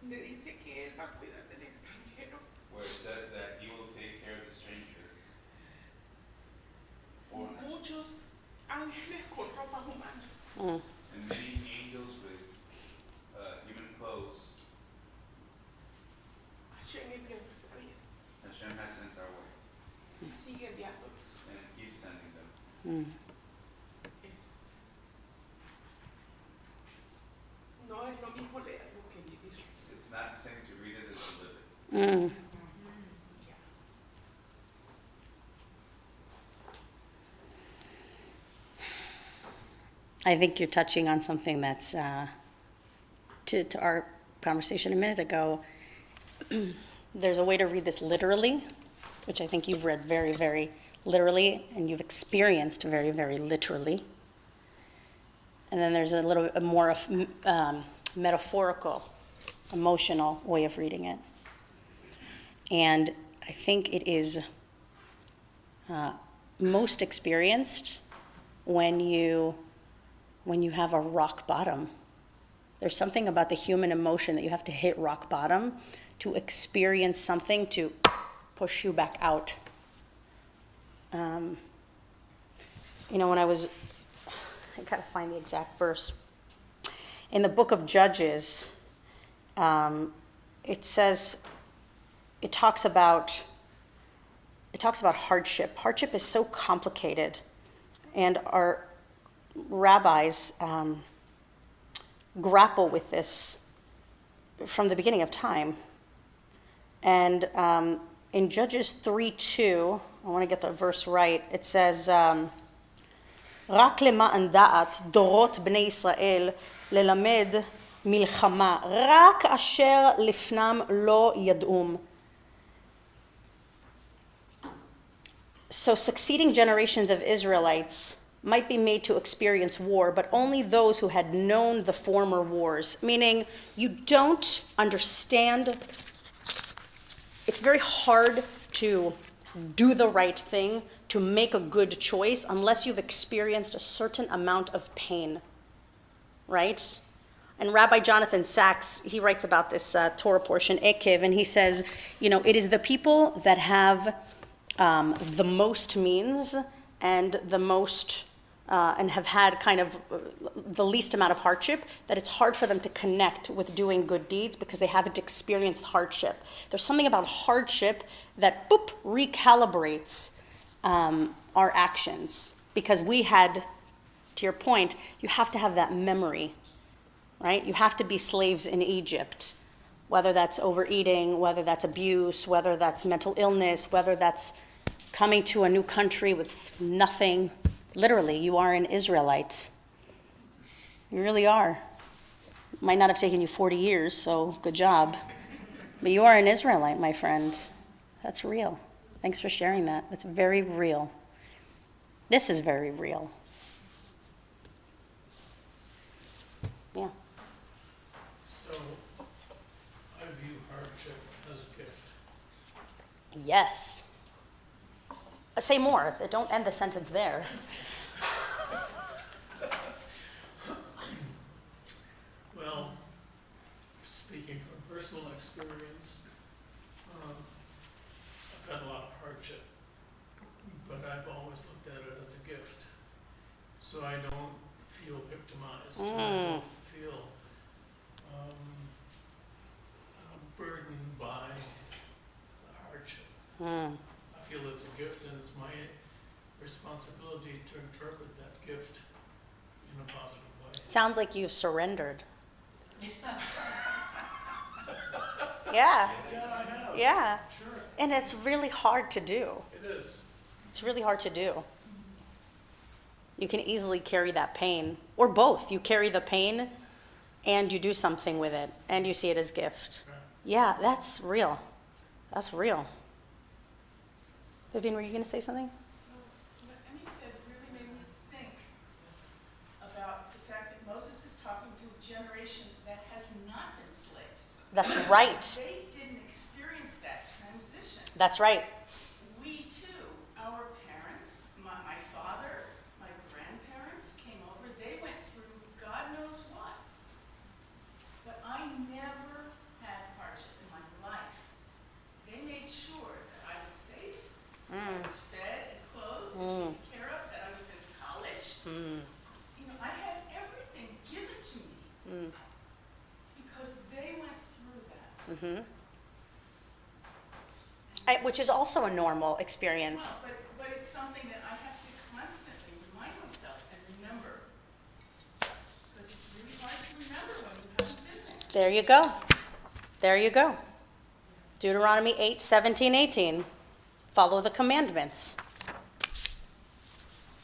donde dice que Él va a cuidar del extranjero. where it says that he will take care of the stranger. Muchos ángeles con ropas humanas. And many angels with human clothes, Hashem envió nuestra vida Hashem has sent our way y sigue enviándolos. and keeps sending them. No es lo mismo leerlo que vivir. It's not the same to read it as to live it. I think you're touching on something that's, to our conversation a minute ago, there's a way to read this literally, which I think you've read very, very literally, and you've experienced very, very literally. And then there's a little bit more of metaphorical, emotional way of reading it. And I think it is most experienced when you have a rock bottom. There's something about the human emotion that you have to hit rock bottom to experience something to push you back out. When I gotta find the exact verse. In the book of Judges, it talks about hardship. Hardship is so complicated, and our rabbis grapple with this from the beginning of time. And in Judges 3:2, I want to get the verse right, it says, רק למען דעת דורות בני ישראל ללמד מלחמה, רק אשר לפנם לא ידעום. So succeeding generations of Israelites might be made to experience war, but only those who had known the former wars. Meaning, you don't understand. It's very hard to do the right thing, to make a good choice, unless you've experienced a certain amount of pain, right? And Rabbi Jonathan Sachs, he writes about this Torah portion, Ekev, and he says, it is the people that have the most means and the most, and have had kind of the least amount of hardship, that it's hard for them to connect with doing good deeds because they haven't experienced hardship. There's something about hardship that, recalibrates our actions. Because we had, to your point, you have to have that memory, right? You have to be slaves in Egypt, whether that's overeating, whether that's abuse, whether that's mental illness, whether that's coming to a new country with nothing. Literally, you are an Israelite. You really are. Might not have taken you 40 years, so good job. But you are an Israelite, my friend. That's real. Thanks for sharing that. That's very real. This is very real. Yeah. So, I view hardship as a gift. Yes. Say more. Don't end the sentence there. Well, speaking from personal experience, I've had a lot of hardship, but I've always looked at it as a gift. So I don't feel victimized. I don't feel burdened by the hardship. I feel it's a gift, and it's my responsibility to interpret that gift in a positive way. Sounds like you've surrendered. Yeah. Yeah, I have. Yeah. Sure. And it's really hard to do. It is. It's really hard to do. You can easily carry that pain, or both. You carry the pain and you do something with it, and you see it as gift. Right. Yeah, that's real. That's real. Vivian, were you going to say something? So, what Emmy said really made me think about the fact that Moses is talking to a generation that has not been slaves. That's right. They didn't experience that transition. That's right. We too, our parents, my father, my grandparents came over, they went through God knows what. But I never had hardship in my life. They made sure that I was safe, I was fed and clothed and taken care of, that I was sent to college. You know, I had everything given to me because they went through that. Which is also a normal experience. Well, but it's something that I have to constantly remind myself and remember. Because it's really hard to remember when you haven't been there. There you go. There you go. Deuteronomy 8:17-18. Follow the commandments.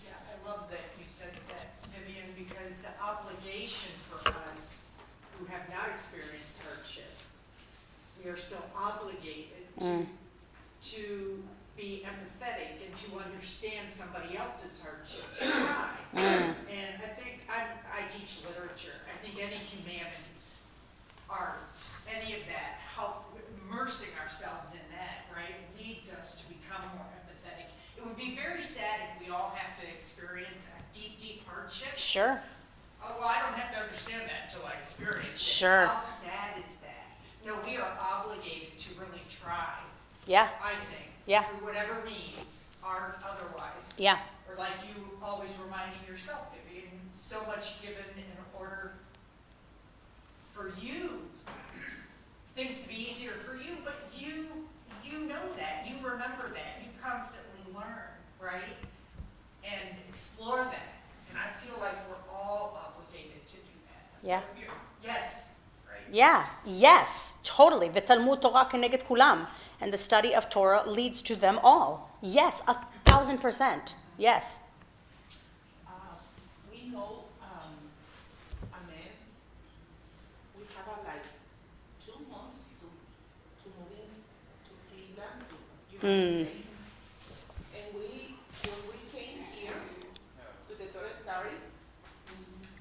Yeah, I love that you said that, Vivian, because the obligation for us who have not experienced hardship, we are so obligated to be empathetic and to understand somebody else's hardship, to try. And I think, I teach literature, I think any humanities, art, any of that, help immersing ourselves in that, right, leads us to become more empathetic. It would be very sad if we all have to experience a deep, deep hardship. Sure. Oh, well, I don't have to understand that until I experience it. Sure. How sad is that? No, we are obligated to really try. Yeah. I think. Yeah. Through whatever means, art otherwise. Yeah. Or like you always reminding yourself, Vivian, so much given in order for you, things to be easier for you, but you know that, you remember that, you constantly learn, right? And explore that. And I feel like we're all obligated to do that. Yeah. Yes, right? Yeah. Yes. Totally. V'talmud Torah keneged kulam. And the study of Torah leads to them all. Yes. 1,000%. Yes. We know, amen, we have like 2 months to move in to Cleveland, to United States. And when we came here to the Torah study,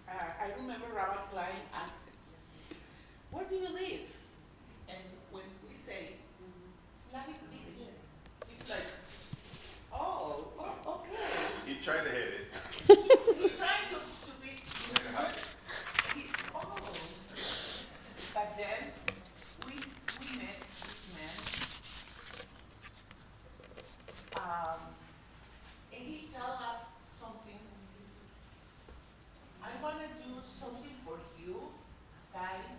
I remember Rabbi Klein asked, where do you live? And when we say, Slavic region, he's like, oh, okay. He tried to hit it. He's trying to be, oh. But then we met this man, and he tell us something. I want to do something for you guys,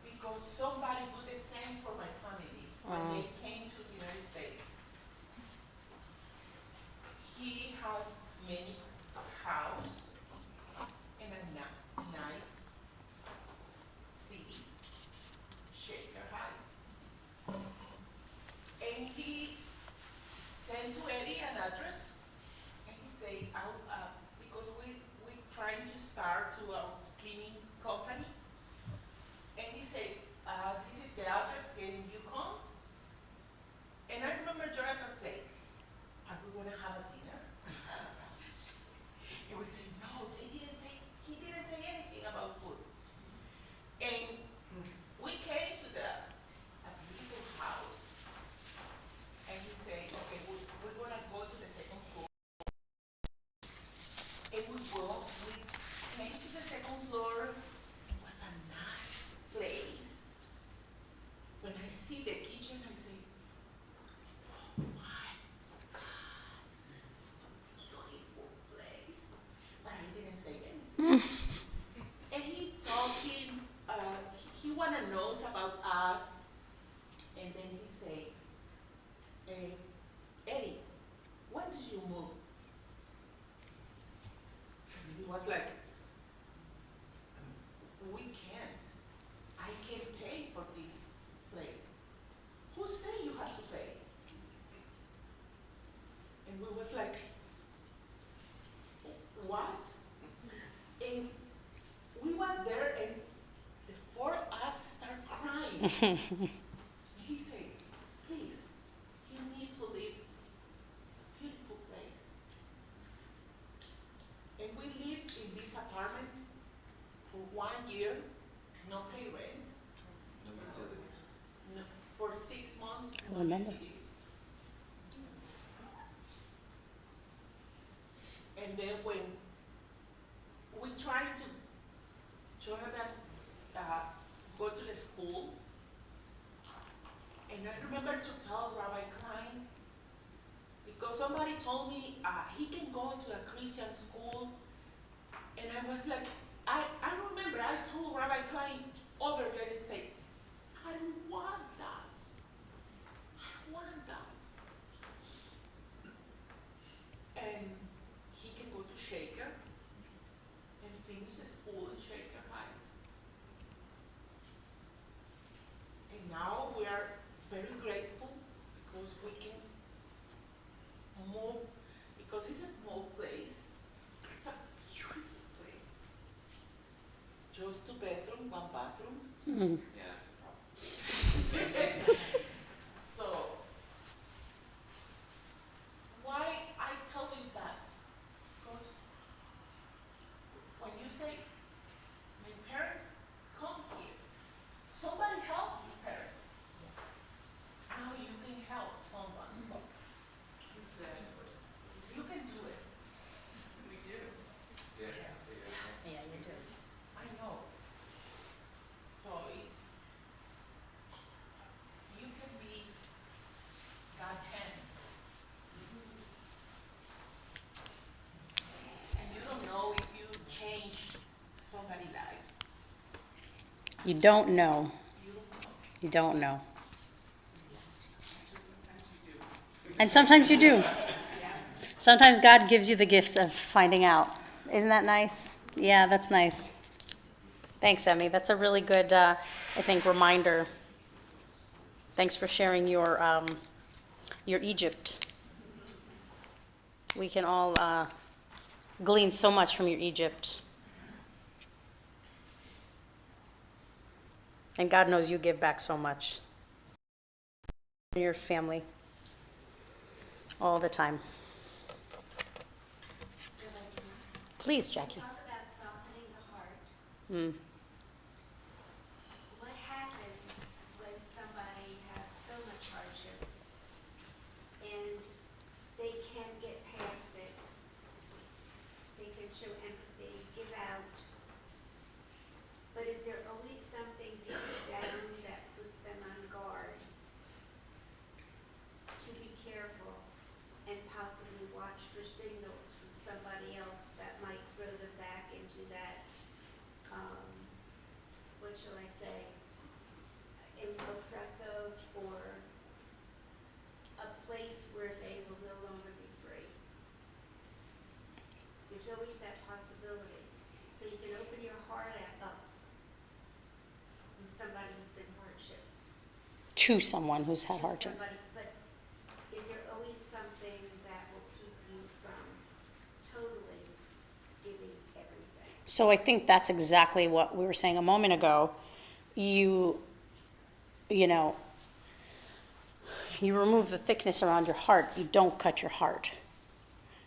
because somebody do the same for my family when they came to the United States. He has many house in a nice city, Shaker Heights. And he sent to Eddie an address, and he say, because we trying to start to a cleaning company. And he said, this is the address, can you come? we came to the second floor. It was a nice place. When I see the kitchen, I say, oh my God, it's a beautiful place. But I didn't say anything. And he talking, he wanna know about us. And then he say, Eddie, when did you move? And he was like, we can't. I can't pay for this place. Who say you have to pay? And we was like, what? And we was there and the four of us start crying. He said, please, you need to leave a beautiful place. And we lived in this apartment for 1 year, no pay rent. No utilities. No, for 6 months. I remember. And then when we tried to Jonathan go to the school, and I remember to tell Rabbi Klein, because somebody told me he can go to a Christian school, and I was like, I remember I told Rabbi Klein over there and say, I don't want that. I don't want that. And he can go to Shaker and finish the school in Shaker Heights. And now we are very grateful because we can move, because it's a small place. It's a beautiful place. Just 2 bedroom, 1 bathroom. Yeah, that's the problem. So, why I tell you that? Because when you say, my parents come here, somebody help your parents. Now you can help someone. You can do it. We do. Yeah, you do. I know. So it's, you can be God's hands. And you don't know if you change somebody's life. You don't know. You don't know. You don't know. Sometimes you do. And sometimes you do. Sometimes God gives you the gift of finding out. Isn't that nice? Yeah, that's nice. Thanks, Emmy. That's a really good, I think, reminder. Thanks for sharing your Egypt. We can all glean so much from your Egypt. And God knows you give back so much. Your family. All the time. Please, Jackie. Talk about softening the heart. Mm. What happens when somebody has so much hardship and they can't get past it? They can show empathy, give out. But is there always something deep down that puts them on guard? To be careful and possibly watch for signals from somebody else that might throw them back into that, what shall I say, oppressive or a place where they will no longer be free. There's always that possibility. So you can open your heart up from somebody who's been hardship. To someone who's had To hardship. somebody, but is there always something that will keep you from totally giving everything? So I think that's exactly what we were saying a moment ago. You know, you remove the thickness around your heart. You don't cut your heart.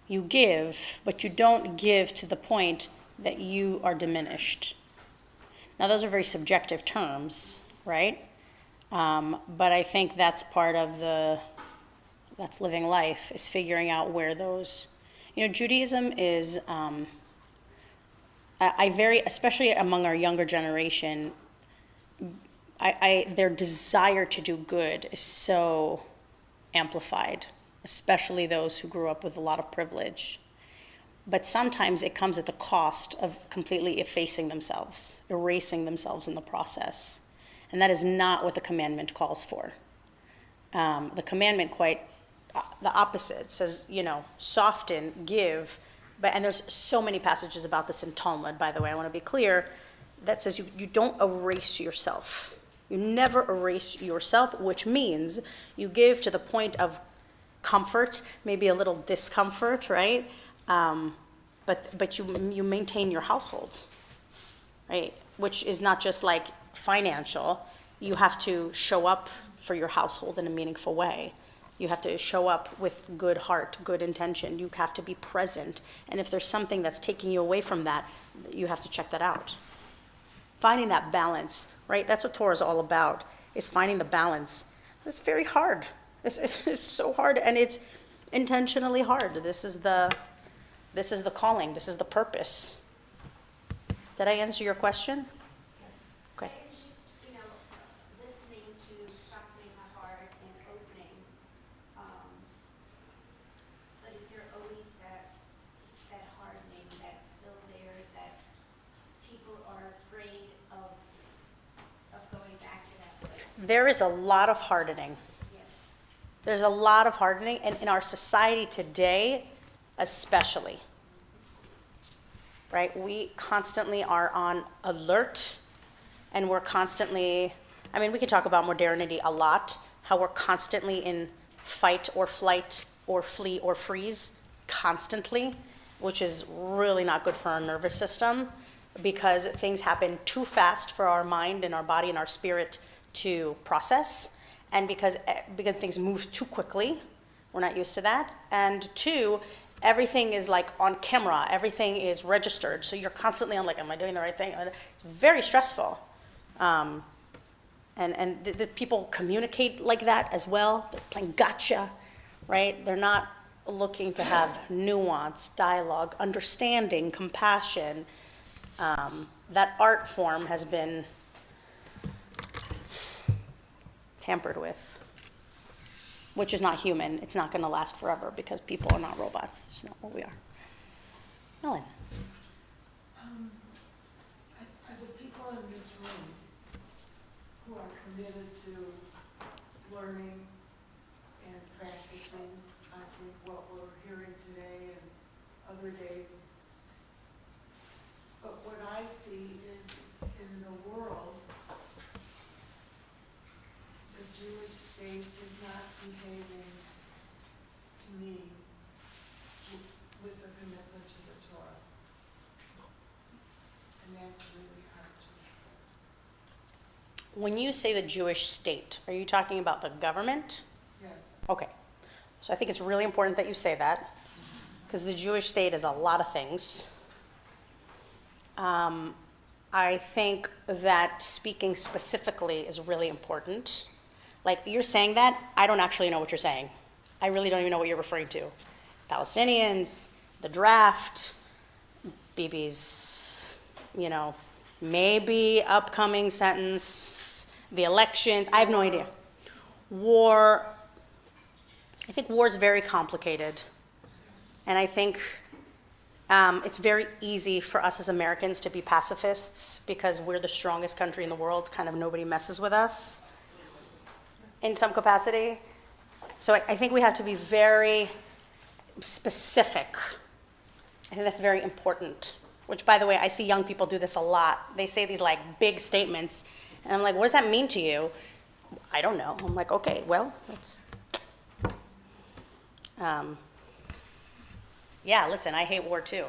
You give, but you don't give to the point that you are diminished. Now, those are very subjective terms, right? But I think that's part of that's living life, is figuring out where those, Judaism is especially among our younger generation, their desire to do good is so amplified, especially those who grew up with a lot of privilege. But sometimes it comes at the cost of completely effacing themselves, erasing themselves in the process. And that is not what the commandment calls for. The commandment the opposite says, soften, give. And there's so many passages about this in Talmud, by the way, I want to be clear, that says you don't erase yourself. You never erase yourself, which means you give to the point of comfort, maybe a little discomfort, right? But you maintain your household, right? Which is not just like financial. You have to show up for your household in a meaningful way. You have to show up with good heart, good intention. You have to be present. And if there's something that's taking you away from that, you have to check that out. Finding that balance, right? That's what Torah is all about, is finding the balance. It's very hard. It's so hard, and it's intentionally hard. This is the calling. This is the purpose. Did I answer your question? Yes. Okay. I was just, listening to softening my heart and opening. But is there always that hardening that's still there, that people are afraid of going back to that place? There is a lot of hardening. Yes. There's a lot of hardening, and in our society today, especially, right? We constantly are on alert, and we're constantly, we could talk about modernity a lot, how we're constantly in fight or flight or flee or freeze constantly, which is really not good for our nervous system, because things happen too fast for our mind and our body and our spirit to process, and because things move too quickly. We're not used to that. And two, everything is like on camera, everything is registered, so you're constantly on am I doing the right thing? It's very stressful. And the people communicate like that as well. They're playing gotcha, right? They're not looking to have nuance, dialogue, understanding, compassion. That art form has been tampered with, which is not human. It's not going to last forever because people are not robots. It's not what we are. Ellen. Are the people in this room who are committed to learning and practicing, I think, what we're hearing today and other days? But what I see is in the world, the Jewish state is not behaving, to me, with a commitment to the Torah. And that's really hard to accept. When you say the Jewish state, are you talking about the government? Yes. Okay. So I think it's really important that you say that, because the Jewish state is a lot of things. I think that speaking specifically is really important. Like, you're saying that, I don't actually know what you're saying. I really don't even know what you're referring to. Palestinians, the draft, Bibi's, maybe upcoming sentence, the elections, I have no idea. War, I think war is very complicated. And I think it's very easy for us as Americans to be pacifists because we're the strongest country in the world, kind of nobody messes with us in some capacity. So I think we have to be very specific. I think that's very important, which, by the way, I see young people do this a lot. They say these big statements, and I'm like, what does that mean to you? I don't know. I'm like, okay, well, that's, yeah, listen, I hate war too.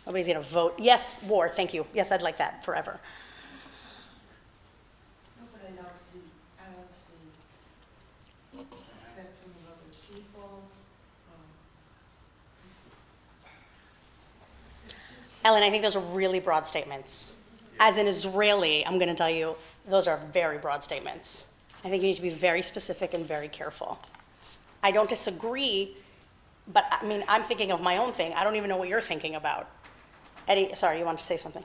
Nobody's gonna vote. Yes, war, thank you. Yes, I'd like that forever. No, but I don't see accepting of other people. Ellen, I think those are really broad statements. As an Israeli, I'm gonna tell you, those are very broad statements. I think you need to be very specific and very careful. I don't disagree, but I'm thinking of my own thing. I don't even know what you're thinking about. Eddie, sorry, you want to say something?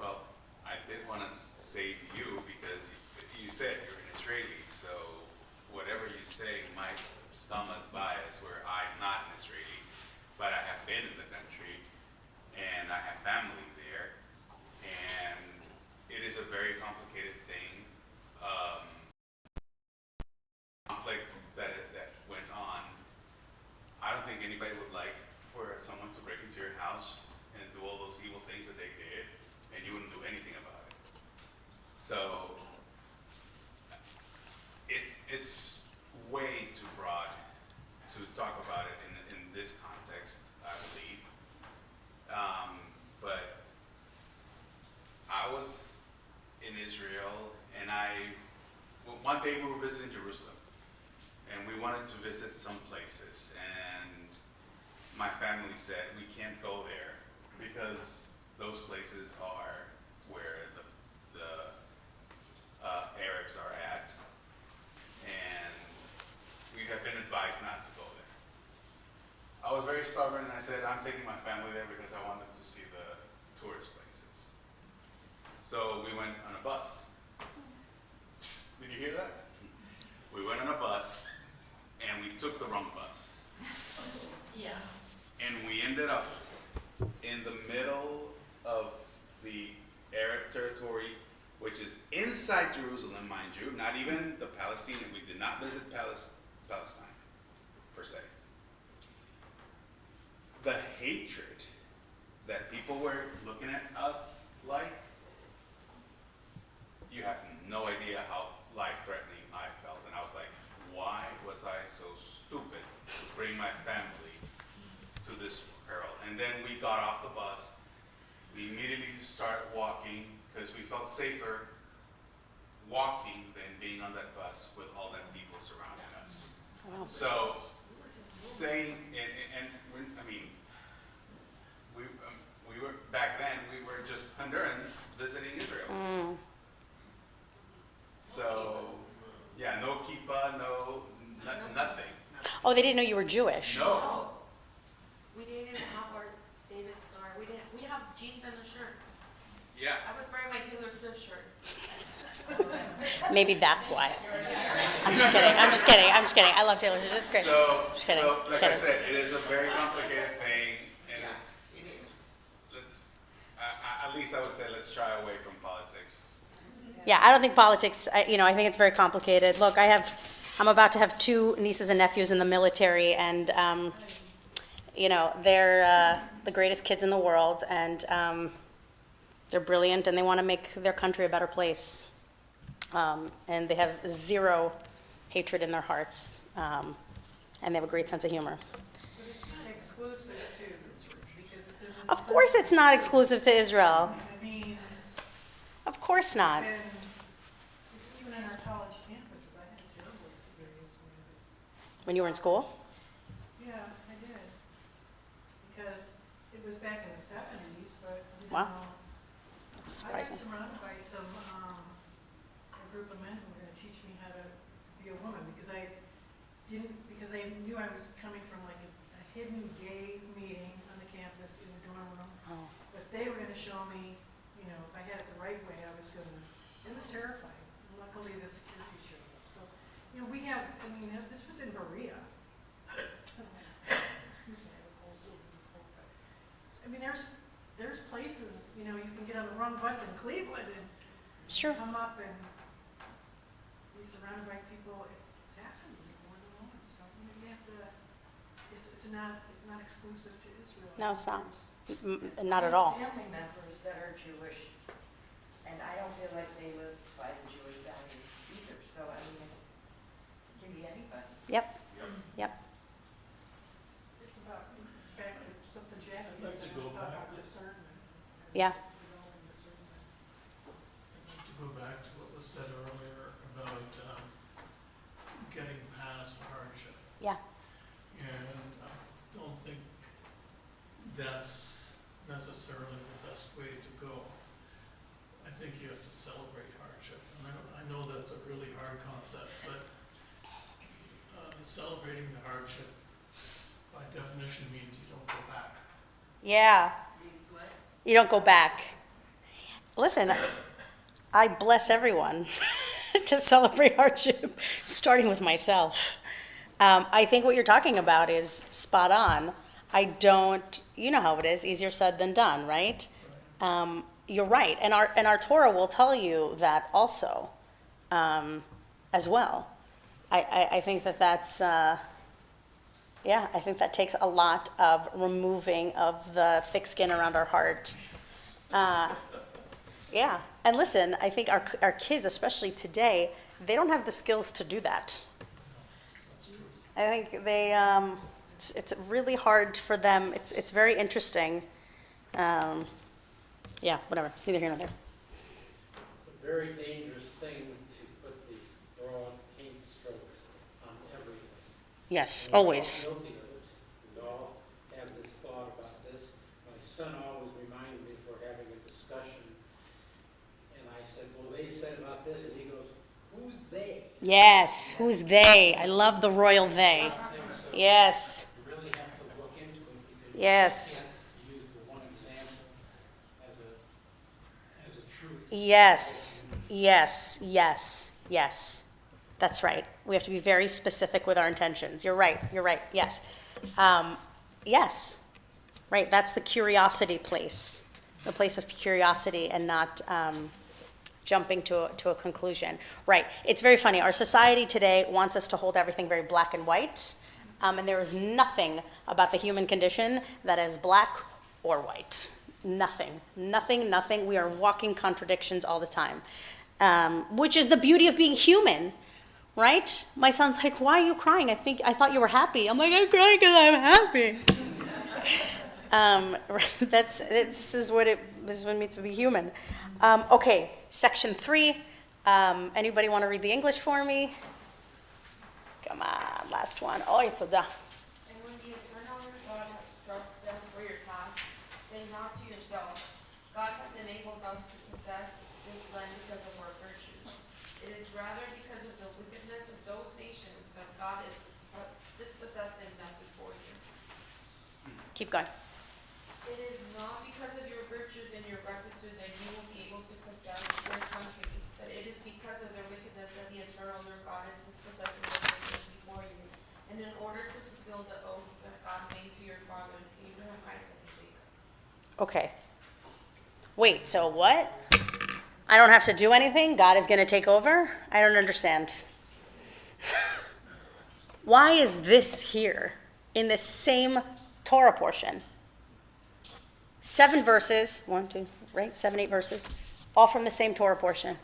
Well, I did want to save you because you said you're an Israeli, so whatever you say might come as bias, where I'm not an Israeli, but I have been in the country and I have family there, and it is a very complicated thing. Conflict that went on. I don't think anybody would like for someone to break into your house and do all those evil things that they did, and you wouldn't do anything about it. So it's way too broad to talk about it in this context, I believe. But I was in Israel, and one day we were visiting Jerusalem, and we wanted to visit some places, and my family said we can't go there because those places are where the Arabs are at, and we have been advised not to go there. I was very stubborn, and I said I'm taking my family there because I want them to see the tourist places. So we went on a bus. Did you hear that? We went on a bus, and we took the wrong bus. Yeah. And we ended up in the middle of the Arab territory, which is inside Jerusalem, mind you, not even the Palestinian. We did not visit Palestine, per se. The hatred that people were looking at us like, you have no idea how life-threatening I felt. And I was like, why was I so stupid to bring my family to this peril? And then we got off the bus. We immediately started walking because we felt safer walking than being on that bus with all that people surrounding us. Wow. So saying, we were, back then, we were just Hondurans visiting Israel. So, yeah, no kippah, nothing. Oh, they didn't know you were Jewish. No. We didn't even have our David star. We have jeans and a shirt. Yeah. I was wearing my Taylor Swift shirt. Maybe that's why. I'm just kidding. I love Taylor Swift. It's great. Just kidding. So like I Kidding. said, it is a very complicated thing, and at least I would say let's shy away from politics. Yeah, I don't think politics, I think it's very complicated. Look, I'm about to have 2 nieces and nephews in the military, and, they're the greatest kids in the world, and they're brilliant, and they want to make their country a better place. And they have zero hatred in their hearts, and they have a great sense of humor. But it's not exclusive to, because it's in this. Of course it's not exclusive to Israel. I mean, Of course not. and even on our college campuses, I had terrible experiences. When you were in school? Yeah, I did. Because it was back in the 70s, but I didn't Wow. know. That's I got surprising. surrounded by a group of men who were gonna teach me how to be a woman, because I knew I was coming from like a hidden gay meeting on the campus in the dorm room. Oh. But they were gonna show me, if I had it the right way, it was terrifying. Luckily, the security showed up. So, this was in Berea. Excuse me, I have a cold, there's places, you can get on the wrong bus in Cleveland and It's true. come up and be surrounded by people. It's happened more than once. So you have to. It's not exclusive to Israel. No, it's not. Not at all. Family members that are Jewish, and I don't feel like they live by the Jewish values either. So it can be anybody. Yep. It's about back to something Jackie I'd like to said go about back. discernment. Yeah. Developing discernment. I'd like to go back to what was said earlier about getting past hardship. Yeah. And I don't think that's necessarily the best way to go. I think you have to celebrate hardship. And I know that's a really hard concept, but celebrating the hardship by definition means you don't go back. Yeah. Means what? You don't go back. Listen, I bless everyone to celebrate hardship, starting with myself. I think what you're talking about is spot on. You know how it is, easier said than done, right? You're right, and our Torah will tell you that also, as well. I think that's, I think that takes a lot of removing of the thick skin around our heart. Yeah, and listen, I think our kids, especially today, they don't have the skills to do that. I think it's really hard for them. It's very interesting. Yeah, whatever. It's neither here nor there. It's a very dangerous thing to put these broad paint strokes on everything. Yes, And we're all always. guilty of it. We all have this thought about this. My son always reminded me if we're having a discussion, and I said, well, they said about this, and he goes, who's they? Yes, who's they? I love the royal they. Yes. You really have to look into it because Yes. you can't use the one example as a truth. Yes. That's right. We have to be very specific with our intentions. You're right, yes. Yes, right, that's the curiosity place, the place of curiosity and not jumping to a conclusion. Right, it's very funny. Our society today wants us to hold everything very black and white, and there is nothing about the human condition that is black or white. Nothing. We are walking contradictions all the time, which is the beauty of being human, right? My son's like, why are you crying? I thought you were happy. I'm like, I'm crying because I'm happy. This is what it means to be human. Okay, section 3. Anybody want to read the English for me? Come on, last one. Oy, toda. And when the eternal your God has thrust them for your path, say not to yourself, God has enabled us to possess this land because of our virtues. It is rather because of the wickedness of those nations that God is dispossessing them before you. Keep going. It is not because of your virtues and your rectitude that you will be able to possess your country, but it is because of their wickedness that the eternal your God is dispossessing those nations before you, and in order to fulfill the oath that God made to your fathers, Abraham, Isaac, and Jacob. Okay. Wait, so what? I don't have to do anything? God is going to take over? I don't understand. Why is this here in this same Torah portion? 7 verses, 1, 2, right? 7, 8 verses, all from the same Torah portion.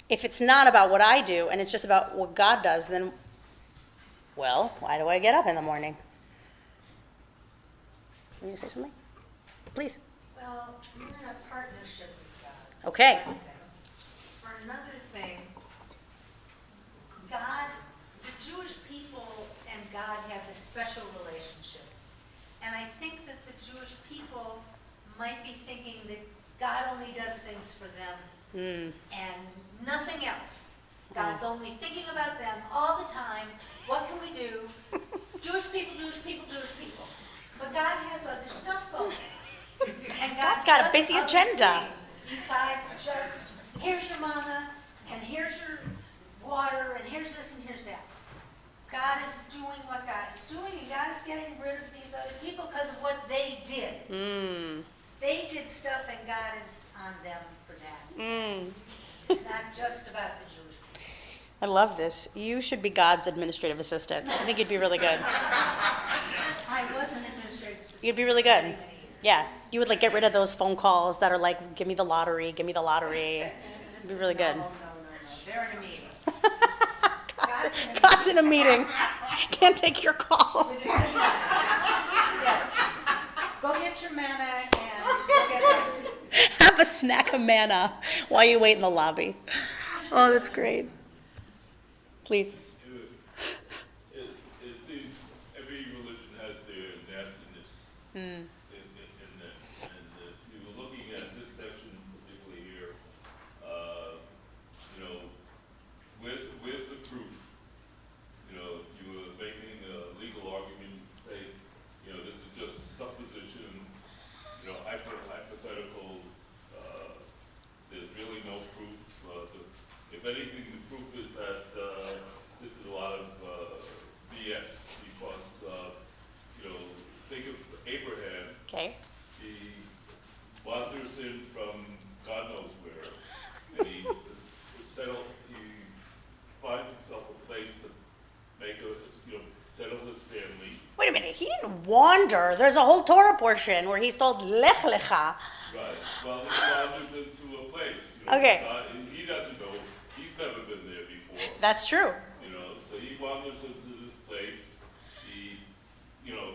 If it's not about what I do and it's just about what God does, then, well, why do I get up in the morning? You going to say something? Please. Well, we're in a partnership with God. Okay. For another thing, God, the Jewish people and God have a special relationship. And I think that the Jewish people might be thinking that God only does things for them and nothing else. God's only thinking about them all the time. What can we do? Jewish people. But God has other stuff going. And God's got a does busy other agenda. things besides just, here's your manna, and here's your water, and here's this and here's that. God is doing what God is doing, and God is getting rid of these other people because of what they did. They did stuff, and God is on them for that. It's not just about the Jewish people. I love this. You should be God's administrative assistant. I think you'd be really good. I was an administrative assistant. You'd be really good. for many, many years. Yeah. You would like get rid of those phone calls that are like, give me the lottery. It'd be really good. No. They're in a meeting. God's in a meeting. Can't take your call. Yes. Go get your manna and go get back to Have a snack of manna while you wait in the lobby. Oh, that's great. Please. It seems every religion has their nastiness in them. And if you were looking at this section, particularly here, where's the proof? You were making a legal argument, say, this is just supposition. wander. There's a whole Torah portion where he's told, Lech Lecha. Right, well, he wanders into a place, you know, Okay. he doesn't know, he's never been there before, That's true. you know, so he wanders into this place, he, you know,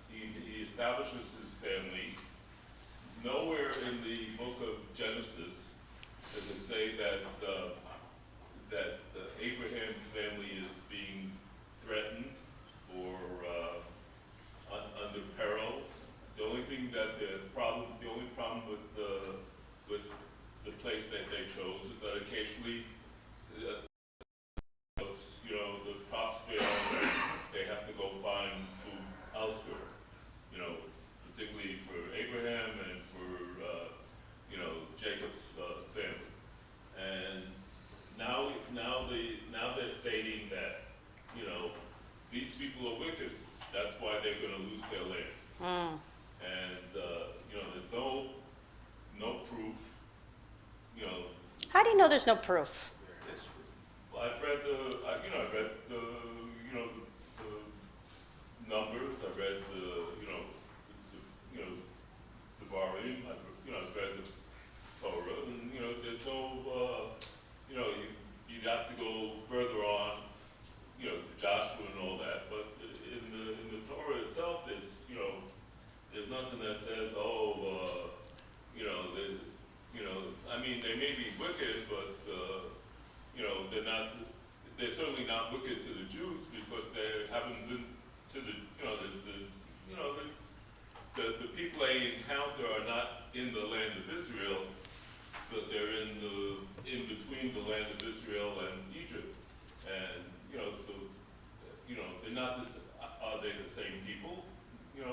he establishes his family. Nowhere in the book of Genesis does it say that, Abraham's family is being threatened or, under peril. The only thing that the only problem with the place that they chose is that occasionally, you know, the crops fail and they have to go find food elsewhere. You know, particularly for Abraham and for you know, Jacob's family. And now they're stating that, you know, these people are wicked. That's why they're going to lose their land. And, you know, there's no proof, you know. How do you know there's no proof? Well, I've read the numbers, I read the Barim, I've read the Torah, and, you know, there's no, you know, you'd have to go further on, you know, to Joshua and all that, but in the Torah itself, there's nothing that says, you know, I mean, they may be wicked, but, you know, they're certainly not wicked to the Jews because they haven't been to the, you know, the people they encounter are not in the land of Israel, but they're in between the land of Israel and Egypt. And, you know, so, you know, they're not are they the same people? You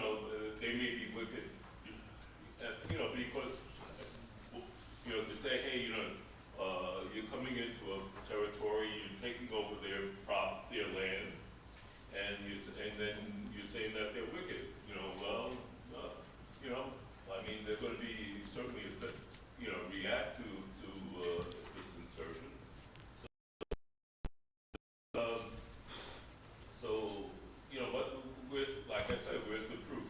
know, they may be wicked, you know, because, you know, to say, hey, you know, you're coming into a territory, you're taking over their land, and then you're saying that they're wicked. You know, well, you know, I mean, they're going to be certainly, you know, react to this insertion. So, you know, like I said, where's the proof?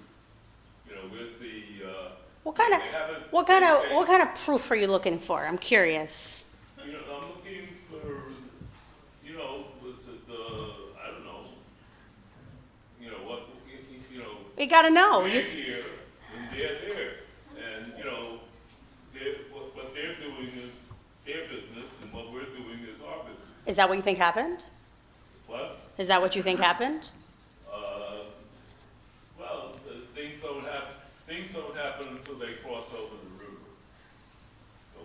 You know, where's the What kind of proof are you looking for? I'm curious. You know, I'm looking for, you know, I don't know, you know, what, you know. You gotta know. We're here and they're there. And, you know, what they're doing is their business and what we're doing is our business. Is that what you think happened? What? Is that what you think happened? Well, things don't happen until they cross over the river.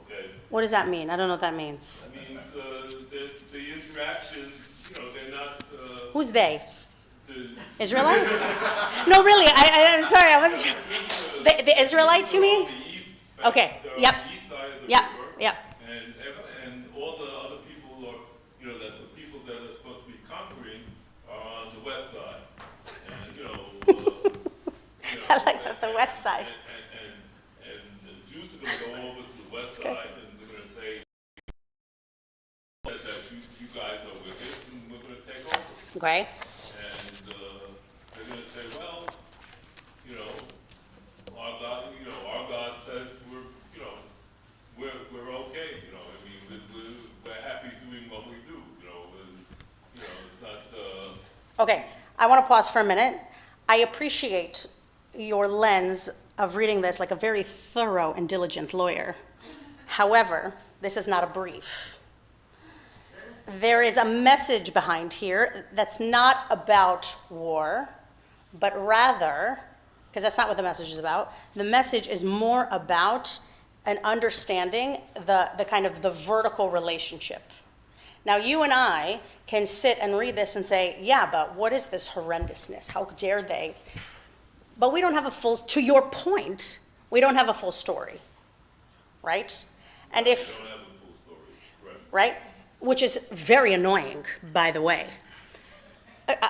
Okay? What does that mean? I don't know what that means. That means the interaction, you know, they're not. Who's they? Israelites? No, really. I'm sorry. I wasn't. The Israelites, you mean? Okay. Yep. Yep. Yep. And all the other people are, you know, that the people that are supposed to be conquering are on the west side. And, you know, I like that, the west side. And the Jews are going to go over to the west side and they're going to say that you guys are wicked and we're going to take over. Okay. And they're going to say, well, you know, our God says we're okay. You know, I mean, we're happy doing what we do. You know, it's not. Okay. I want to pause for a minute. I appreciate your lens of reading this like a very thorough and diligent lawyer. However, this is not a brief. There is a message behind here that's not about war, but rather, because that's not what the message is about, the message is more about an understanding the kind of the vertical relationship. Now, you and I can sit and read this and say, yeah, but what is this horrendousness? How dare they? But we don't have a full, to your point, we don't have a full story, right? And if, We don't have a full story, correct? right? Which is very annoying, by the way.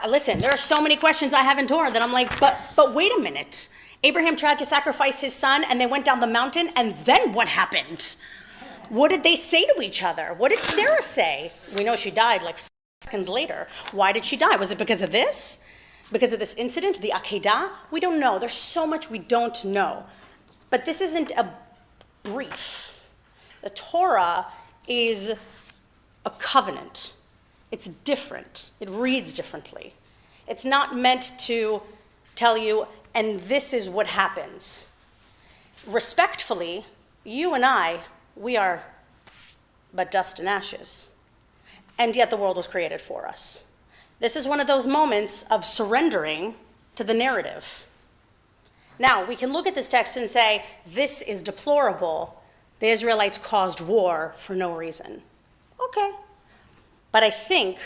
Listen, there are so many questions I have in Torah that I'm like, but wait a minute. Abraham tried to sacrifice his son and they went down the mountain, and then what happened? What did they say to each other? What did Sarah say? We know she died like seconds later. Why did she die? Was it because of this? because of this incident, the Akedah? We don't know. There's so much we don't know. But this isn't a brief. The Torah is a covenant. It's different. It reads differently. It's not meant to tell you, and this is what happens. Respectfully, you and I, we are but dust and ashes. And yet the world was created for us. This is one of those moments of surrendering to the narrative. Now, we can look at this text and say, this is deplorable. The Israelites caused war for no reason. Okay. But I think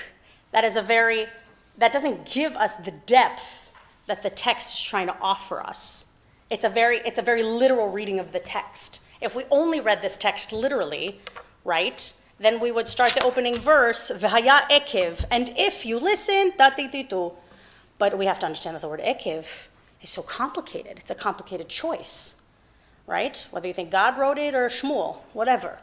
that doesn't give us the depth that the text is trying to offer us. It's a very literal reading of the text. If we only read this text literally, right, then we would start the opening verse, V'haya ekev, and if you listen, tatititu. But we have to understand that the word ekev is so complicated. It's a complicated choice, right? Whether you think God wrote it or Shmuel, whatever,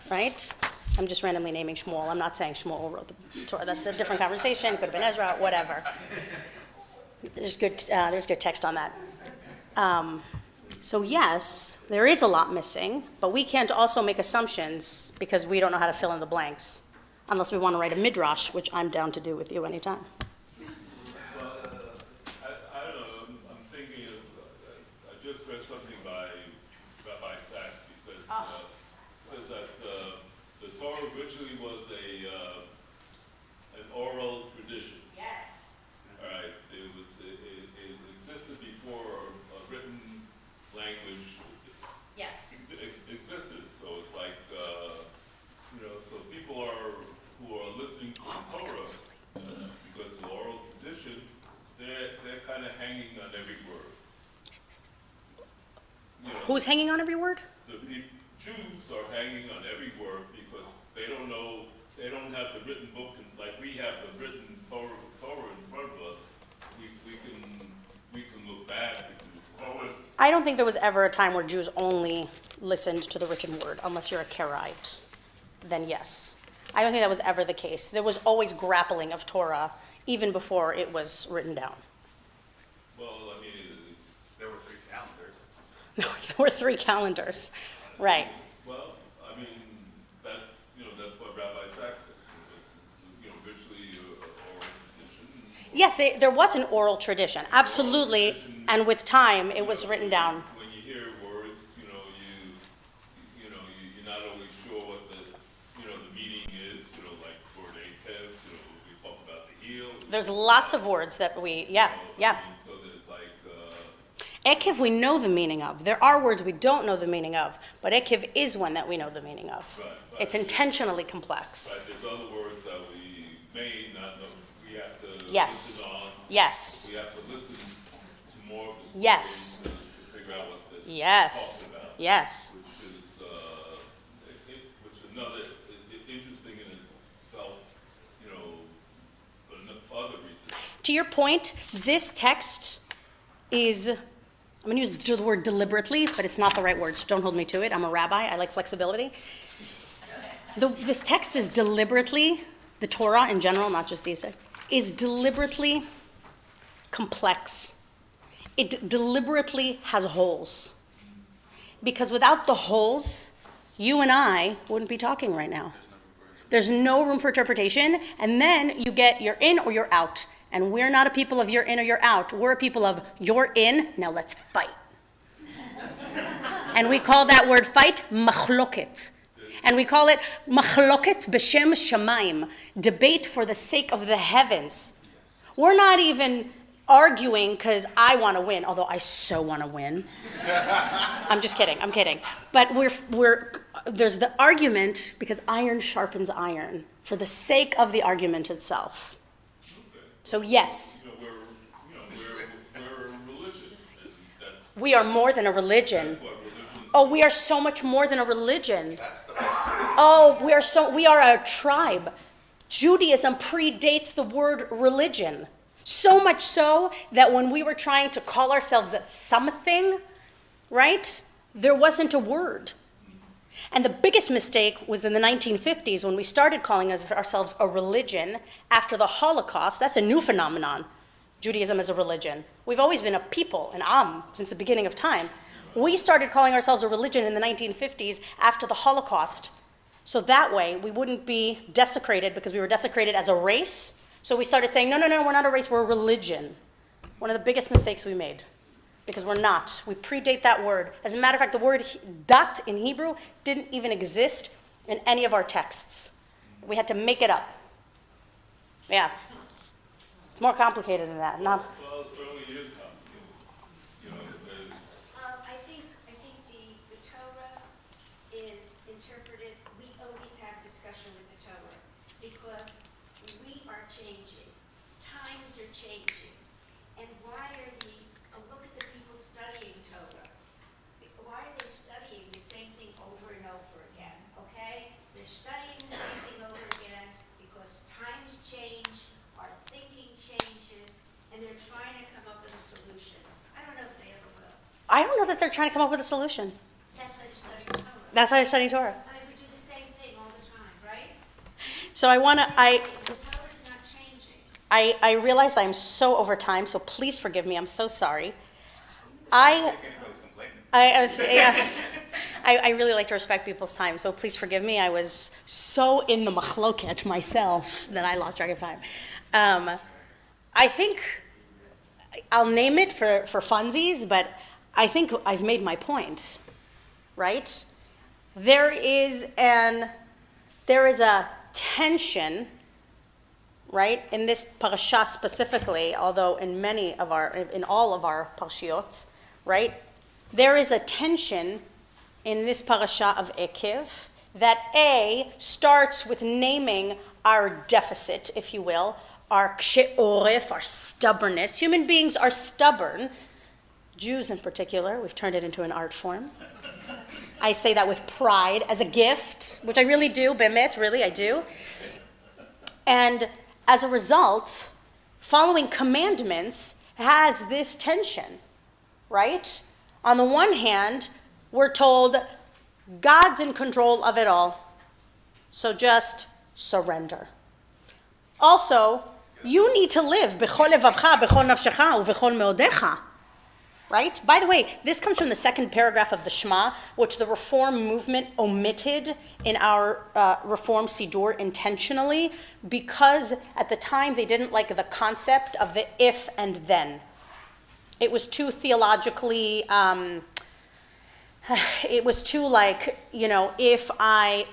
right? I'm just randomly naming Shmuel. I'm not saying Shmuel wrote the Torah. That's a different conversation. Could have been Ezra, whatever. There's good text on that. So yes, there is a lot missing, but we can't also make assumptions because we don't know how to fill in the blanks, unless we want to write a midrash, which I'm down to do with you anytime. Well, I don't know. I'm thinking of. I just read something by Rabbi Sachs. He says that the Torah originally was an oral tradition. Yes. All right. It existed before a written language. Yes. Existed. So it's like so people who are listening to the Torah because the oral tradition, they're kind of hanging on every word. Who's hanging on every word? The Jews are hanging on every word because they don't know, they don't have the written book, and like we have the written Torah in front of us. We can look back. I don't think there was ever a time where Jews only listened to the written word, unless you're a Karaite. Then yes. I don't think that was ever the case. There was always grappling of Torah, even before it was written down. Well, I mean, there were 3 calendars. No, there were 3 calendars, right. Well, I mean, that's what Rabbi Sachs says. It was, originally oral tradition. Yes, there was an oral tradition, absolutely, and with time, it was written down. When you hear words, you're not always sure what the meaning is. Like word akev. We talk about the heel. There's lots of words that yeah. So there's like. Ekev we know the meaning of. There are words we don't know the meaning of, but ekev is one that we know the meaning of. Right. It's intentionally complex. Right. There's other words that we may not know. We have to Yes. listen on. Yes. We have to listen to more of the story Yes. to figure out what they're Yes. talking about. Yes. Which is another interesting in itself, for other reasons. To your point, this text is, I'm going to use the word deliberately, but it's not the right word, so don't hold me to it. I'm a rabbi. I like flexibility. This text is deliberately, the Torah in general, not just these, is deliberately complex. It deliberately has holes. Because without the holes, you and I wouldn't be talking right now. There's no room for interpretation, and then you get you're in or you're out. And we're not a people of you're in or you're out. We're a people of you're in, now let's fight. And we call that word fight machloket. And we call it machloket b'shem shamayim, debate for the sake of the heavens. We're not even arguing because I want to win, although I so want to win. I'm just kidding, I'm kidding. But there's the argument because iron sharpens iron for the sake of the argument itself. So yes. We're a religion. We are more than a religion. Oh, we are so much more than a religion. Oh, we are a tribe. Judaism predates the word religion. So much so that when we were trying to call ourselves something, right, there wasn't a word. And the biggest mistake was in the 1950s when we started calling ourselves a religion after the Holocaust. That's a new phenomenon. Judaism as a religion. We've always been a people, an Am, since the beginning of time. We started calling ourselves a religion in the 1950s after the Holocaust. So that way, we wouldn't be desecrated because we were desecrated as a race. So we started saying, no, we're not a race, we're a religion. One of the biggest mistakes we made, because we're not. We predate that word. As a matter of fact, the word dat in Hebrew didn't even exist in any of our texts. We had to make it up. Yeah. It's more complicated than that. Not. Well, it certainly is complicated. I think the Torah is interpreted, we always have discussion with the Torah because we are changing. Times are changing. And why are look at the people studying Torah. Why are they studying the same thing over and over again, okay? They're studying the same thing over again because times change, our thinking changes, and they're trying to come up with a solution. I don't know if they ever will. I don't know that they're trying to come up with a solution. That's why they're studying Torah. That's why they're studying Torah. I mean, we do the same thing all the time, right? So I want to, The Torah's not changing. I realize I'm so over time, so please forgive me. I'm so sorry. I really like to respect people's time, so please forgive me. I was so in the machloket myself that I lost track of time. I think I'll name it for funsies, but I think I've made my point, right? There is a tension, right, in this parasha specifically, although in all of our parshiot, right, there is a tension in this parasha of Ekev that starts with naming our deficit, if you will, our kshe oref, our stubbornness. Human beings are stubborn. Jews in particular, we've turned it into an art form. I say that with pride as a gift, which I really do, bemet, really, I do. And as a result, following commandments has this tension, right? On the one hand, we're told God's in control of it all, so just surrender. Also, you need to live b'chol levavcha, b'chol nafshecha, u'b'chol meodecha. Right? By the way, this comes from the second paragraph of the Shema, which the Reform movement omitted in our Reform Siddur intentionally, because at the time they didn't like the concept of the if and then. It was too theologically, it was too like, if I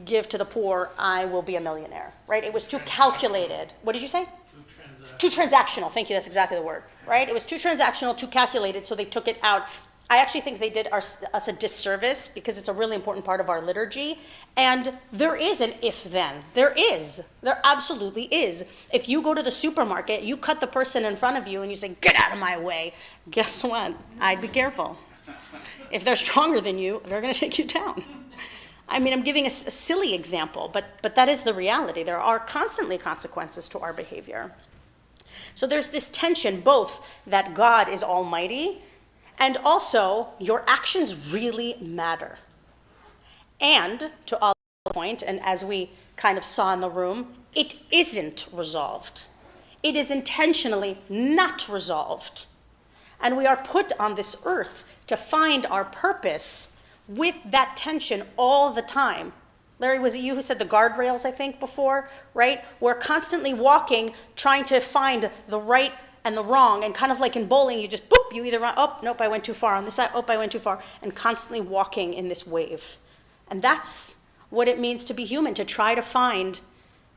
give to the poor, I will be a millionaire, right? It was too calculated. What did you say? Too transactional, thank you, that's exactly the word, right? It was too transactional, too calculated, so they took it out. I actually think they did us a disservice because it's a really important part of our liturgy. And there is an if-then. There absolutely is. If you go to the supermarket, you cut the person in front of you and you say, get out of my way. Guess what? I'd be careful. If they're stronger than you, they're gonna take you down. I mean, I'm giving a silly example, but that is the reality. There are constantly consequences to our behavior. So there's this tension, both that God is almighty and also your actions really matter. And to all point, and as we kind of saw in the room, it isn't resolved. It is intentionally not resolved. And we are put on this earth to find our purpose with that tension all the time. Larry, was it you who said the guardrails, I think, before, right? We're constantly walking, trying to find the right and the wrong, and kind of like in bowling, you just, boop, you either run, oh, nope, I went too far. On this side, oh, I went too far. And constantly walking in this wave. And that's what it means to be human, to try to find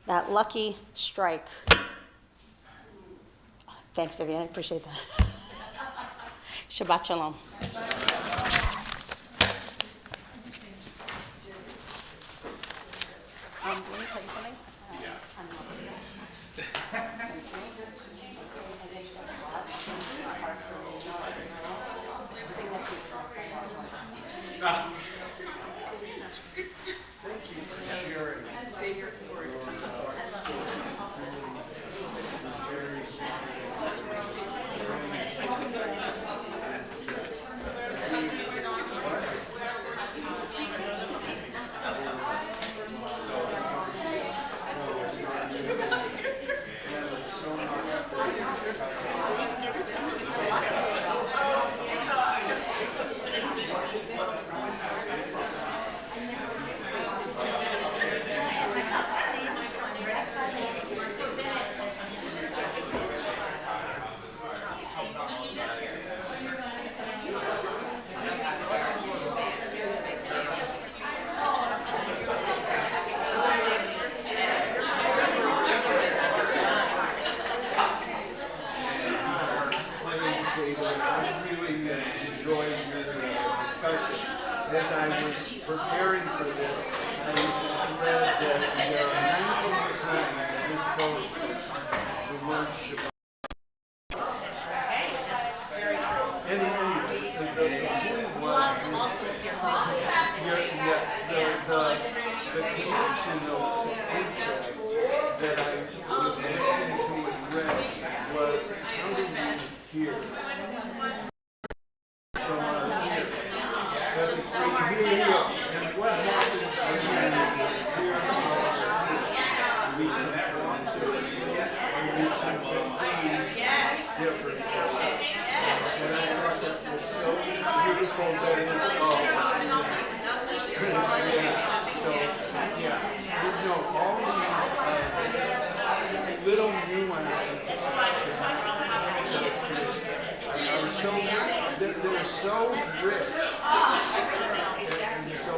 that lucky strike. Thanks, Vivian, I appreciate that. Shabbat shalom. Let me tell you something. I really enjoyed your discussion. As I was preparing for this, I read that there are 19 times in this poetry the word Shabbat. Very true. Anyway, the point was, Love also appears in the connection of impact that I was listening to and read was how do we hear from our ears? That is, we hear, and what happens when we hear from our ears? We conform to it, and we can believe different. And I thought that was so beautiful that it, all these little nuances are so, they're so rich and so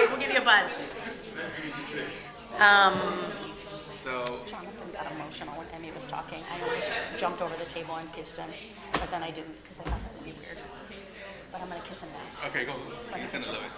We'll give you a buzz. Nice to meet you too. So Jonathan got emotional when Emmy was talking. I almost jumped over the table and kissed him, but then I didn't because I thought that would be weird. But I'm gonna kiss him now. okay, go. You're gonna love it.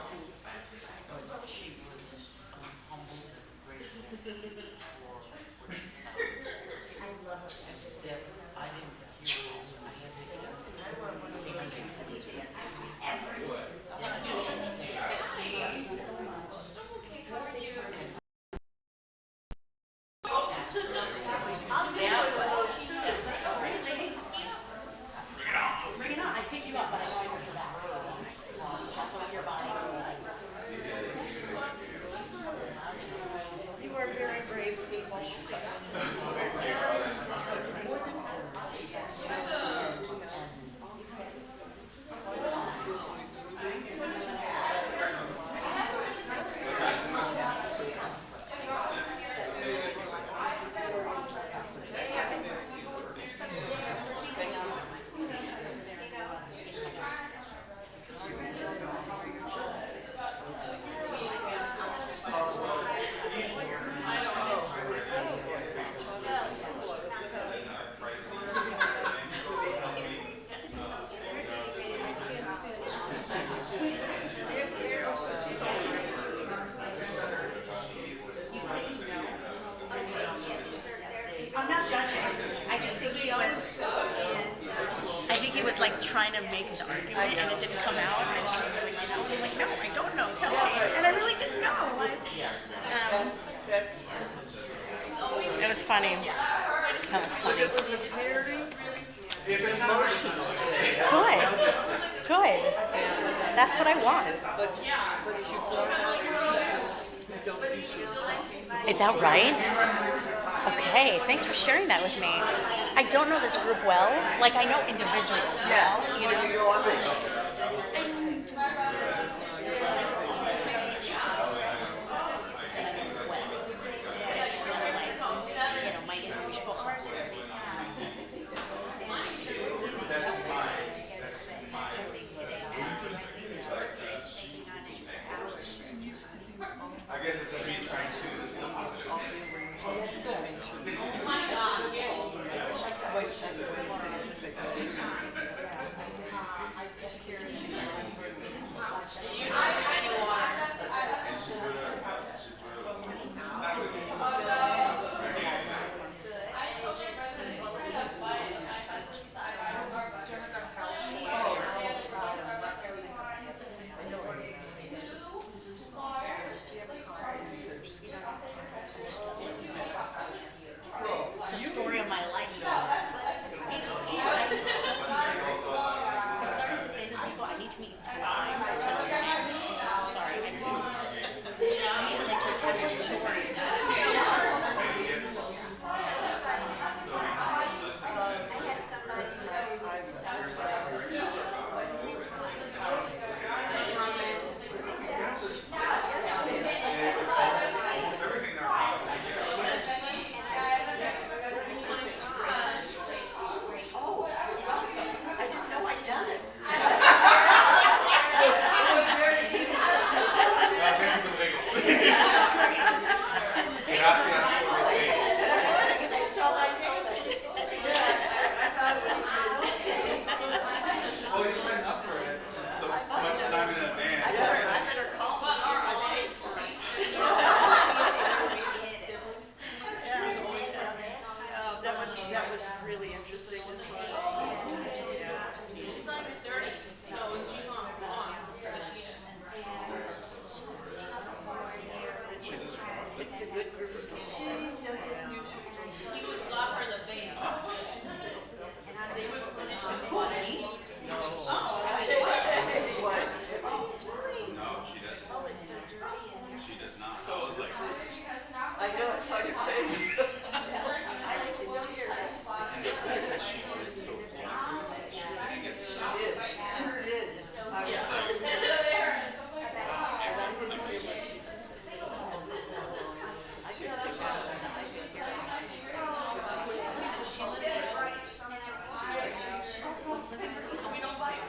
like trying to make an argument and it didn't come out. And so I was like, I'm like, no, I don't know. Tell me. And I really didn't know. It was funny. That was funny. It was a very emotional thing. Good. That's what I want. But you brought out reasons you don't usually talk about. Is that right? Okay, thanks for sharing that with me. I don't know this group well. Like, I know individuals well, you know. I guess it's just me trying to see the positive. It's the story of my life. I started to say to people, I need to meet 3 times. I'm so sorry, I do. I need to like to attend your story. Well, you signed up for it, and so much time in advance. That was really interesting as well. She's like 30, so she's not long. It's a good group of people. She doesn't usually. He would slap her in the face. And they would finish him blood and he would No, she doesn't. She does not. I was like, I know, I saw your face. she did so fun. She didn't get so She did. I was like, we don't buy it.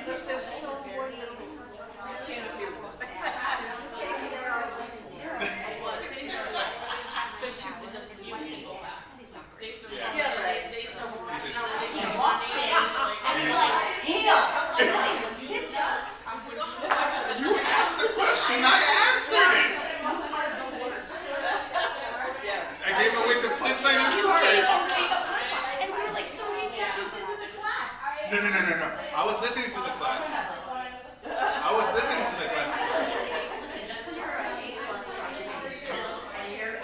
But there's so wonderful. You can't hear this. He walks in and he's like, Yael, sit down. you asked the question, I answered it. I gave away the punchline, I'm sorry. And we were like 30 seconds into the class. No. I was listening to the class. Listen, just because you're a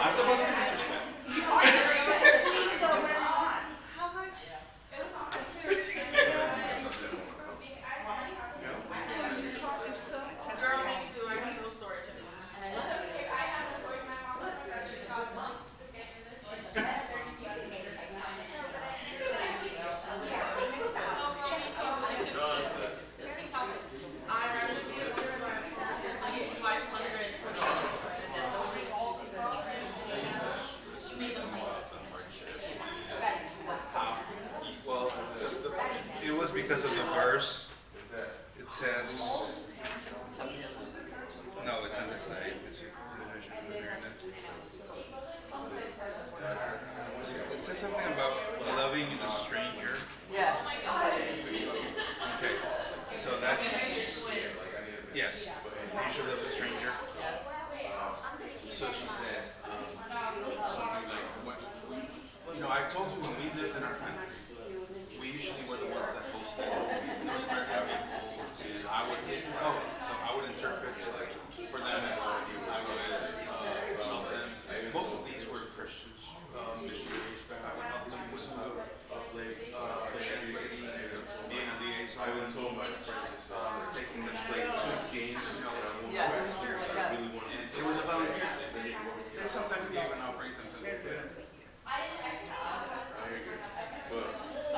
I'm supposed to be disrespectful. you are disrespectful. So How much? Girl, me too. I have no story to Well, it was because of the verse. It says, no, it's on this side. It says something about loving a stranger. Yeah. Okay, so that's, yes, you should love a stranger. So she said, something like, what, So I would interpret it like for them. I would help them. Most of these were Christian missionaries, but I would help them with being a liaison. I would tell my friends taking them to play two games. Yeah. I really wanted. And it was a volunteer thing. They sometimes gave an offering, sometimes they didn't.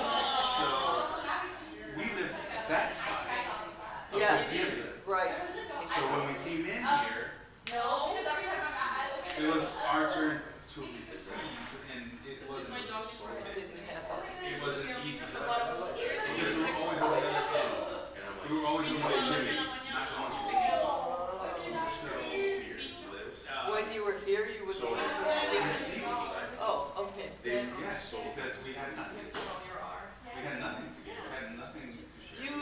So we lived that side of Yeah. the Gibson. Right. So when we came in here, it was our turn to receive, and it wasn't easy. Because we were always on the other end. We were always on the giving, not the ones taking. When you were here, you would always Receive. Oh, okay. Yes, because we had nothing to give. We had nothing to give. We had nothing to share. You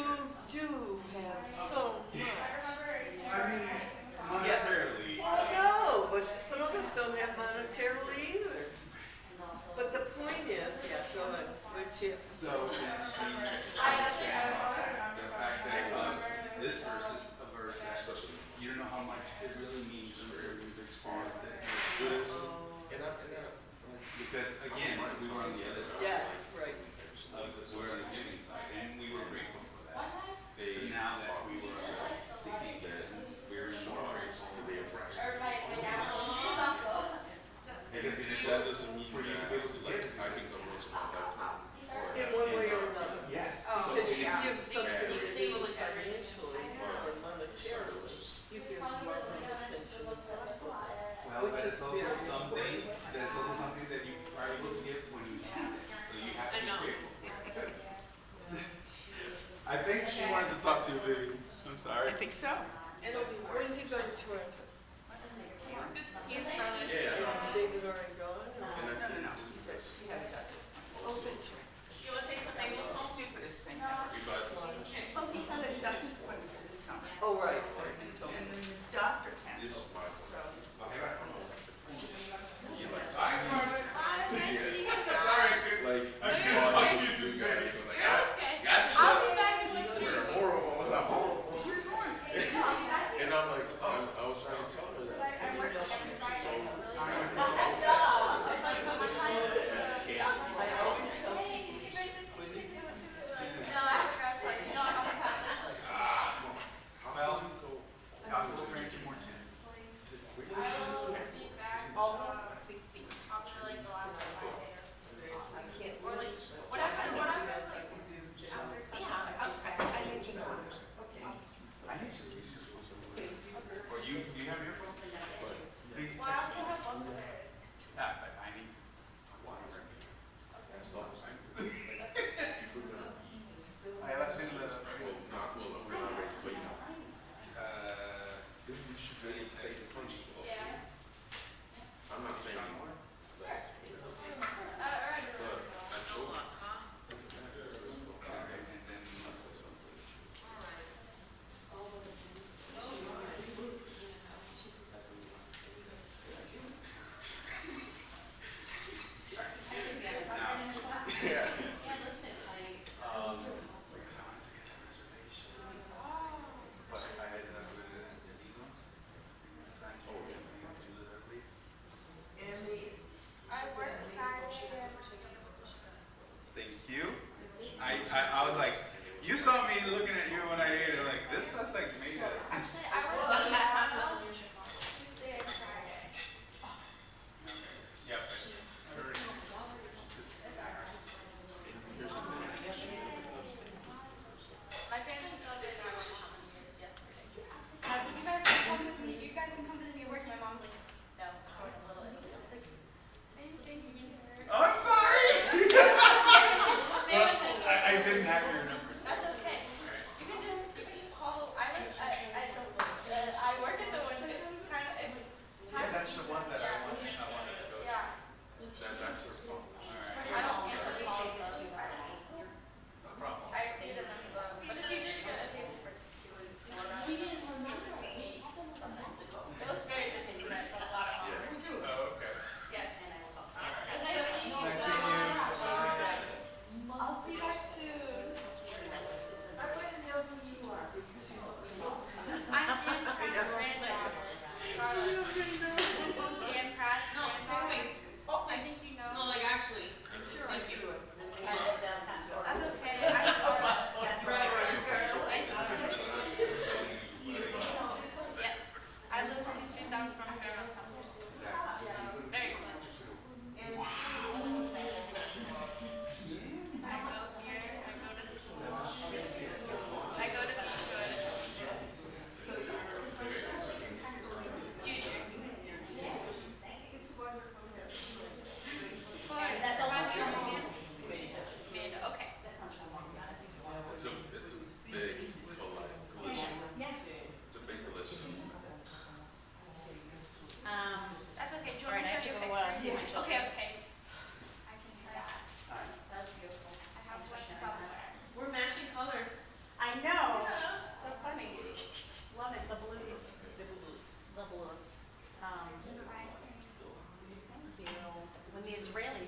do have so much. I mean, monetarily. Well, no, but some of us don't have monetarily either. But the point is, yeah, go ahead, which is. So, the fact that this verse is a verse that you don't know how much it really means for you to experience it. Because again, we were on the other side. Yeah, right. We were on the giving side, and we were grateful for that. Now that we were seeking it, we were more grateful to be impressed. Because that doesn't mean for you to be able to get it, I think the most outcome. In one way or another. Yes. Because you give something that isn't financially or monetarily, you give more attention to thoughtfulness, Well, which but is it's also very something, important. that's also something that you are able to get when you have it. So you have to be grateful. I think she wanted to talk to you, Vivi. I'm sorry. I think so. It'll be When worse. did you go to Toronto? It's good to see you, Scarlett. And you stayed in Oregon? No. She had a doctor's Oh, good. You want to take something? It's the stupidest thing ever. Oh, he had a doctor's appointment for this summer. Oh, right. And then the doctor canceled, so. Like, I can't talk to you too bad. He was like, gotcha. You're horrible. I'm horrible. And I'm like, I was trying to tell her that.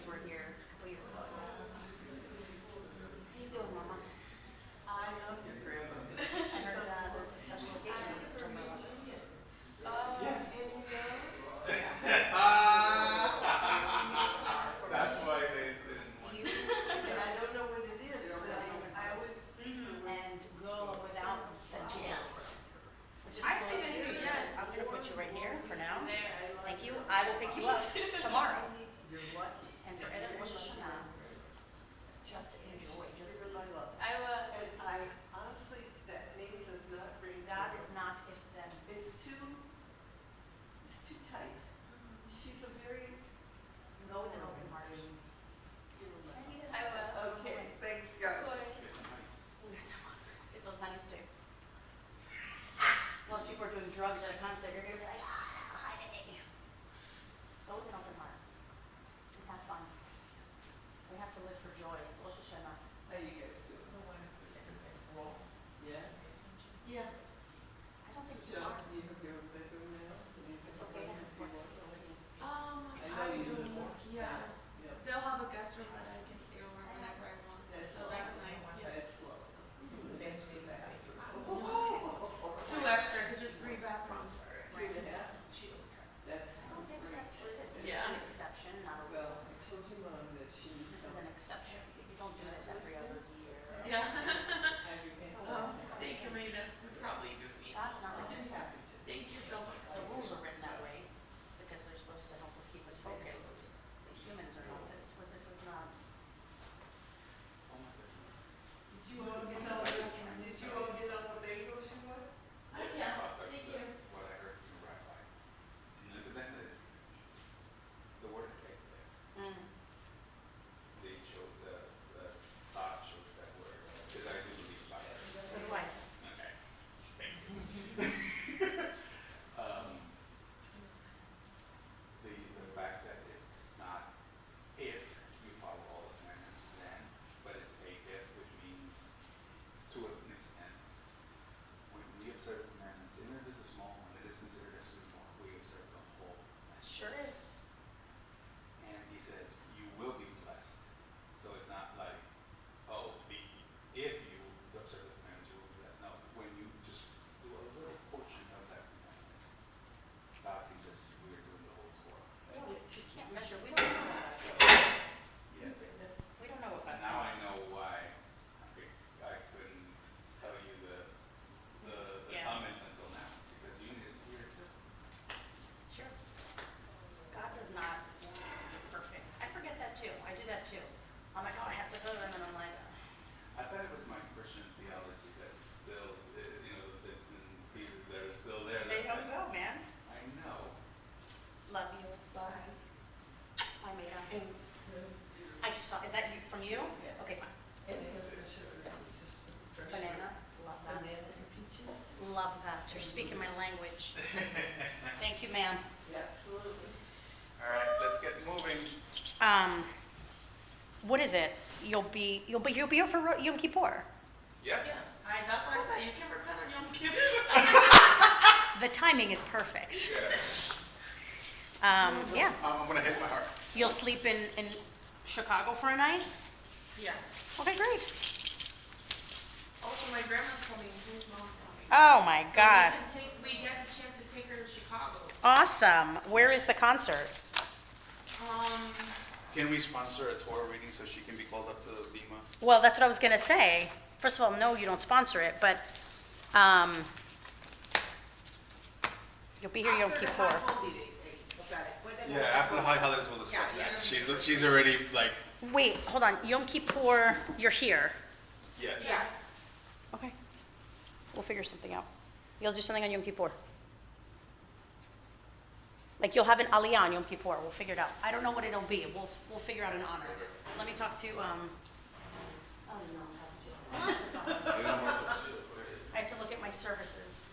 kids were here a couple years ago. How you doing, Mama? I love your grandmother. I heard there's a special occasion on September 11th. Yes. And That's why they didn't want you, And I don't know what it is, but I always and go without the guilt. Which is I cool. see that too, yeah. I'm gonna put you right here for now. There. Thank you. I will pick you up tomorrow. You're lucky. And for Erev Rosh Hashanah, just enjoy, just You're my love. I will. And I honestly, that name does not ring. God is not if then. It's too tight. She's a very. Go with an open heart. I will. Okay, thanks, God. Get those honey sticks. Most people are doing drugs at a concert. You're gonna be like, honey. Go with an open heart. And have fun. We have to live for joy. Rosh Hashanah. How you guys doing? Yeah? Yeah. I don't think you John, are. you have your bedroom now? It's okay to have flexibility. I know you do more. Yeah. Yeah. They'll have a guest room that I can stay over whenever I want. So that's nice, yeah. That's lovely. Thanks for that. Two extra, because there's 3 bathrooms. 3.5? That's. This is Yeah. an exception, not a rule. Well, I told your mom that she needs This is an exception. You don't do this every other year. Yeah. have your hand. Oh, thank you, Rita. We probably do meet. God's not like this. Thank you so much. The rules are written that way because they're supposed to help us keep us focused. The humans are not this, but this is not. Did you all get all the bagels you want? Yeah, thank you. What I heard from Rabbi. Si no depende de the word cake there. They chose the thought chose that word. Because I do believe about it. So do I. Okay. Thank you. The fact that it's not if you follow all the commandments then, but it's a if, which means to an extent. When we observe commandments, even if it's a small one, it is considered as we observe the whole. Sure is. And he says, you will be blessed. So it's not like, oh, if you observe the commandments, you will be blessed. No, when you just do a little portion of that commandment, God sees us, we are doing the whole Torah. We can't measure, we don't know what that Yes. We don't know what that And now I means. know why I couldn't tell you the Yeah. comment until now, because you needed to hear it too. It's true. God does not want us to be perfect. I forget that too. I do that too. I'm like, oh, I have to go to them, and I'm like, I thought it was my Christian theology that's still, it's in pieces that are still there. they don't go, man. I know. Love you. Bye. Bye, Mira. I saw, is that you, from you? Yeah. Okay, fine. And it has no sugar, it's just fresh. Banana. Love that. Banana and peaches. Love that. You're speaking my language. Thank you, ma'am. Yeah, absolutely. All right, let's get moving. What is it? You'll be here for Yom Kippur. Yes. That's what I said. You can repent on Yom Kippur. The timing is perfect. Yeah. Yeah. I'm gonna hit my heart. You'll sleep in Chicago for a night? Yeah. Okay, great. Also, my grandma's coming. His mom's coming. Oh my So God. we get the chance to take her to Chicago. Awesome. Where is the concert? Can we sponsor a Torah reading so she can be called up to Bima? Well, that's what I was gonna say. First of all, no, you don't sponsor it, but, you'll be here Yom Kippur. Yeah, after the high holidays, we'll discuss that. She's already like, Wait, hold on. Yom Kippur, you're here. yes. Okay. We'll figure something out. You'll do something on Yom Kippur. Like you'll have an aliyah on Yom Kippur. We'll figure it out. I don't know what it'll be. We'll figure out an honor. Let me talk to, I have to look at my services.